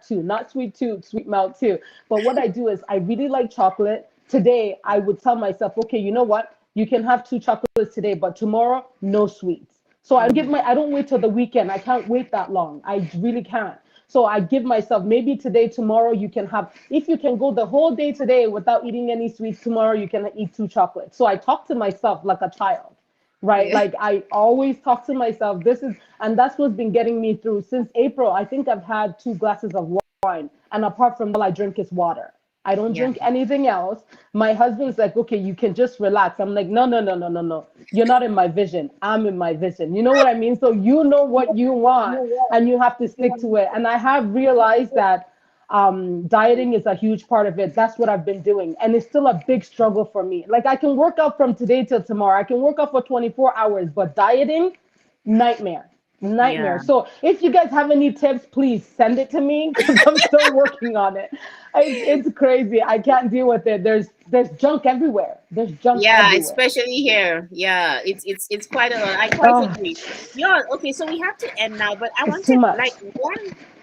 too, not sweet tooth, sweet mouth too. But what I do is I really like chocolate. Today I would tell myself, okay, you know what? You can have 2 chocolates today, but tomorrow, no sweets. So Mm-hmm. I don't wait till the weekend. I can't wait that long. I really can't. So I give myself maybe today, tomorrow you can have, if you can go the whole day today without eating any sweets, tomorrow you can eat 2 chocolates. So I talk to myself like a child, right? Yeah. Like I always talk to myself. And that's what's been getting me through since April. I think I've had 2 glasses of wine. And apart from that, all I drink is water. I don't Yeah. drink anything else. My husband's like, okay, you can just relax. I'm like, no, no, no, no, no, no. You're not in my vision. I'm in my vision. You know what I mean? So you know what you want and you have to stick to it. And I have realized that Dieting is a huge part of it. That's what I've been doing, and it's still a big struggle for me. Like I can work out from today till tomorrow. I can work out for 24 hours, but dieting, nightmare. Nightmare. Yeah. So if you guys have any tips, please send it to me because I'm still working on it. It's crazy. I can't deal with it. There's junk everywhere. There's junk Yeah, everywhere. especially here. Yeah, it's quite a lot. I quite Oh, agree. Yeah, okay, so we have to end now, but I it's too wanted much. like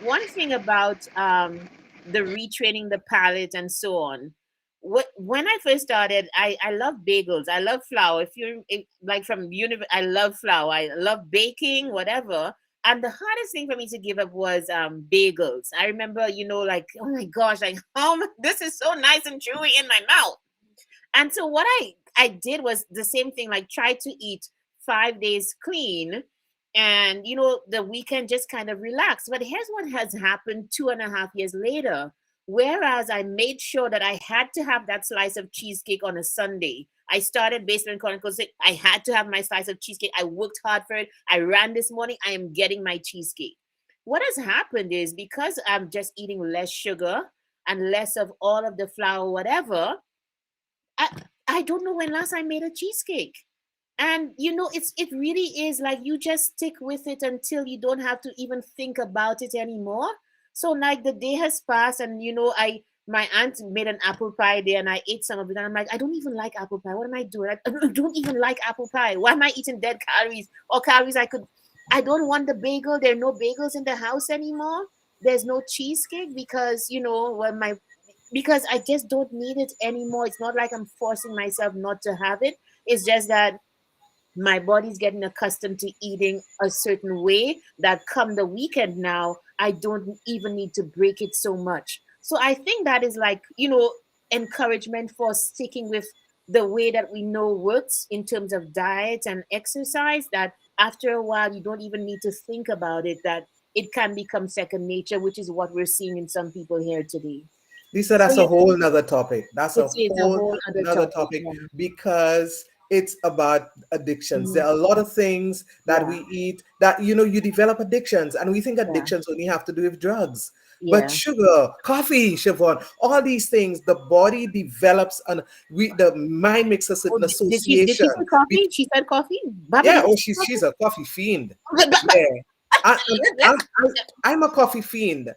one thing about the retraining the palate and so on. When I first started, I love bagels. I love flour. Like from I love flour. I love baking, whatever. And the hardest thing for me to give up was bagels. I remember, like, oh my gosh, like, this is so nice and chewy in my mouth. And so what I did was the same thing, like try to eat 5 days clean and the weekend just kind of relax. But here's what has happened 2.5 years later. Whereas I made sure that I had to have that slice of cheesecake on a Sunday. I started Basement Chronicles. I had to have my slice of cheesecake. I worked hard for it. I ran this morning. I am getting my cheesecake. What has happened is because I'm just eating less sugar and less of all of the flour, whatever, I I don't know when last I made a cheesecake. And it really is like you just stick with it until you don't have to even think about it anymore. So like the day has passed and I my aunt made an apple pie there and I ate some of it and I'm like, I don't even like apple pie. What am I doing? I don't even like apple pie. Why am I eating dead calories or calories I don't want the bagel. There are no bagels in the house anymore. There's no cheesecake because when my because I just don't need it anymore. It's not like I'm forcing myself not to have it. It's just that my body's getting accustomed to eating a certain way that come the weekend now, I don't even need to break it so much. So I think that is like, encouragement for sticking with the way that we know works in terms of diet and exercise, that after a while you don't even need to think about it, that it can become second nature, which is what we're seeing in some people here today. Lisa, So that's a yeah, whole nother topic. That's a it's a whole whole other nother topic. topic Yeah. because it's about addictions. There Mhm. are a lot of things that Yeah. we eat that you develop addictions, and we think Yeah. addictions only have to do with drugs. But Yeah. sugar, coffee, Siobhan, all these things, the body develops, and the mind makes a Oh, certain did she association. say coffee? She said coffee. Baba, Yeah, did you oh, say she's coffee? a coffee fiend. But- Yeah, I'm a coffee fiend,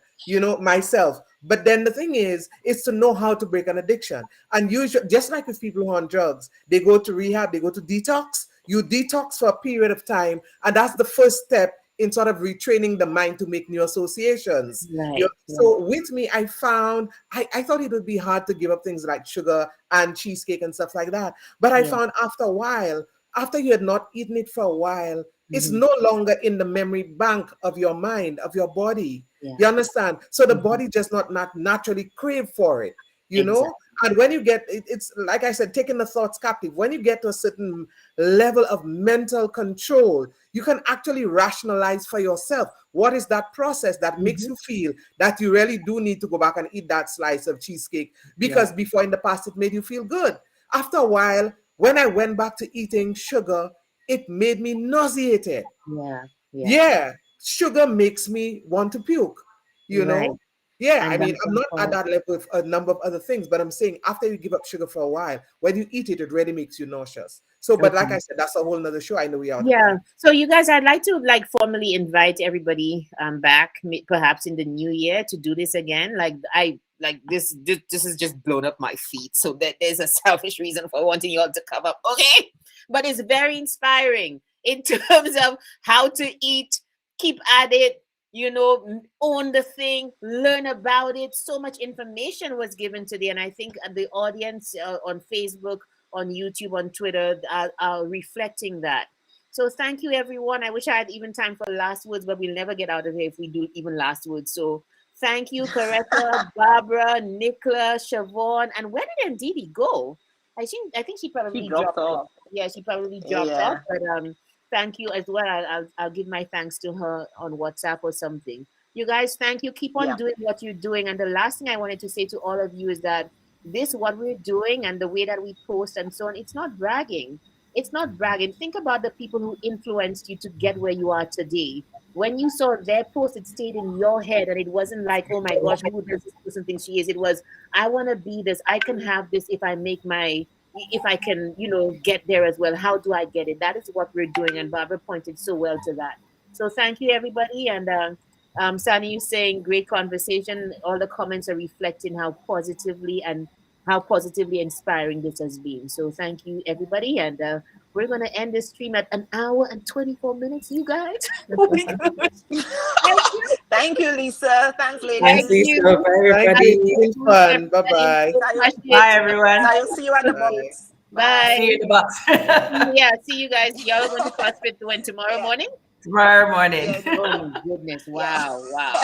myself. But then the thing is to know how to break an addiction. And usually, just like with people who are on drugs, they go to rehab, they go to detox. You detox for a period of time, and that's the first step in sort of retraining the mind to make new associations. right. Right. So with me, I found I thought it would be hard to give up things like sugar and cheesecake and stuff like that. But I Yeah. found after a while, after you had not eaten it for a while, it's Hmm. no longer in the memory bank of your mind, of your body. Yeah. You understand? So the Hmm. body just not naturally crave for it, you know? Exactly. And when you get it's like I said, taking the thoughts captive. When you get to a certain level of mental control, you can actually rationalize for yourself what is that process that makes Hmm. you feel that you really do need to go back and eat that slice of cheesecake, Yeah. because before in the past it made you feel good. After a while, when I went back to eating sugar, it made me nauseated. Yeah. Yeah. Yeah, sugar makes me want to puke, you Right. know? Yeah, I And mean, that's I'm the not at point. that level with a number of other things, but I'm saying after you give up sugar for a while, when you eat it, it really makes you nauseous. So, but like Okay. I said, that's a whole nother show. I know we are to Yeah. go. So you guys, I'd like to like formally invite everybody back, perhaps in the new year, to do this again. Like I like this has just blown up my feet. So there's a selfish reason for wanting you all to come up. Okay. But it's very inspiring in terms of how to eat, keep at it, own the thing, learn about it. So much information was given today. And I think the audience on Facebook, on YouTube, on Twitter are reflecting that. So thank you, everyone. I wish I had even time for last words, but we'll never get out of here if we do even last words. So thank you, Coretta, Barbara, Nicola, Siobhan, and where did Ndidi go? I think she She probably dropped dropped off. off. Yeah, she probably dropped off. Yeah. But thank you as well. I'll give my thanks to her on WhatsApp or something. You guys, thank you. Keep on Yeah. doing what you're doing. And the last thing I wanted to say to all of you is that this what we're doing and the way that we post and so on, it's not bragging. it's not bragging. Think about the people who influenced you to get where you are today. When you saw their post, it stayed in your head, and it wasn't like, oh my gosh, who does this person think she is? It was, I want to be this. I can have this if I make my, if I can, get there as well. How do I get it? That is what we're doing, and Barbara pointed so well to that. So thank you, everybody, and Sani, you saying great conversation. All the comments are reflecting how positively inspiring this has been. So thank you, everybody, and we're gonna end this stream at 1 hour and 24 minutes. You guys. Oh my gosh. Thank you. Thank you, Lisa. Thanks, Thanks, Thank ladies. Lisa. you. Bye, Thank everybody. you. It's been fun. Bye bye. Bye, everyone. I'll see you at the Bye. box. Bye. See you in the box. Yeah, see you guys. Y'all going to CrossFit when tomorrow morning? Tomorrow morning. Yes. Oh my goodness. Wow. Wow.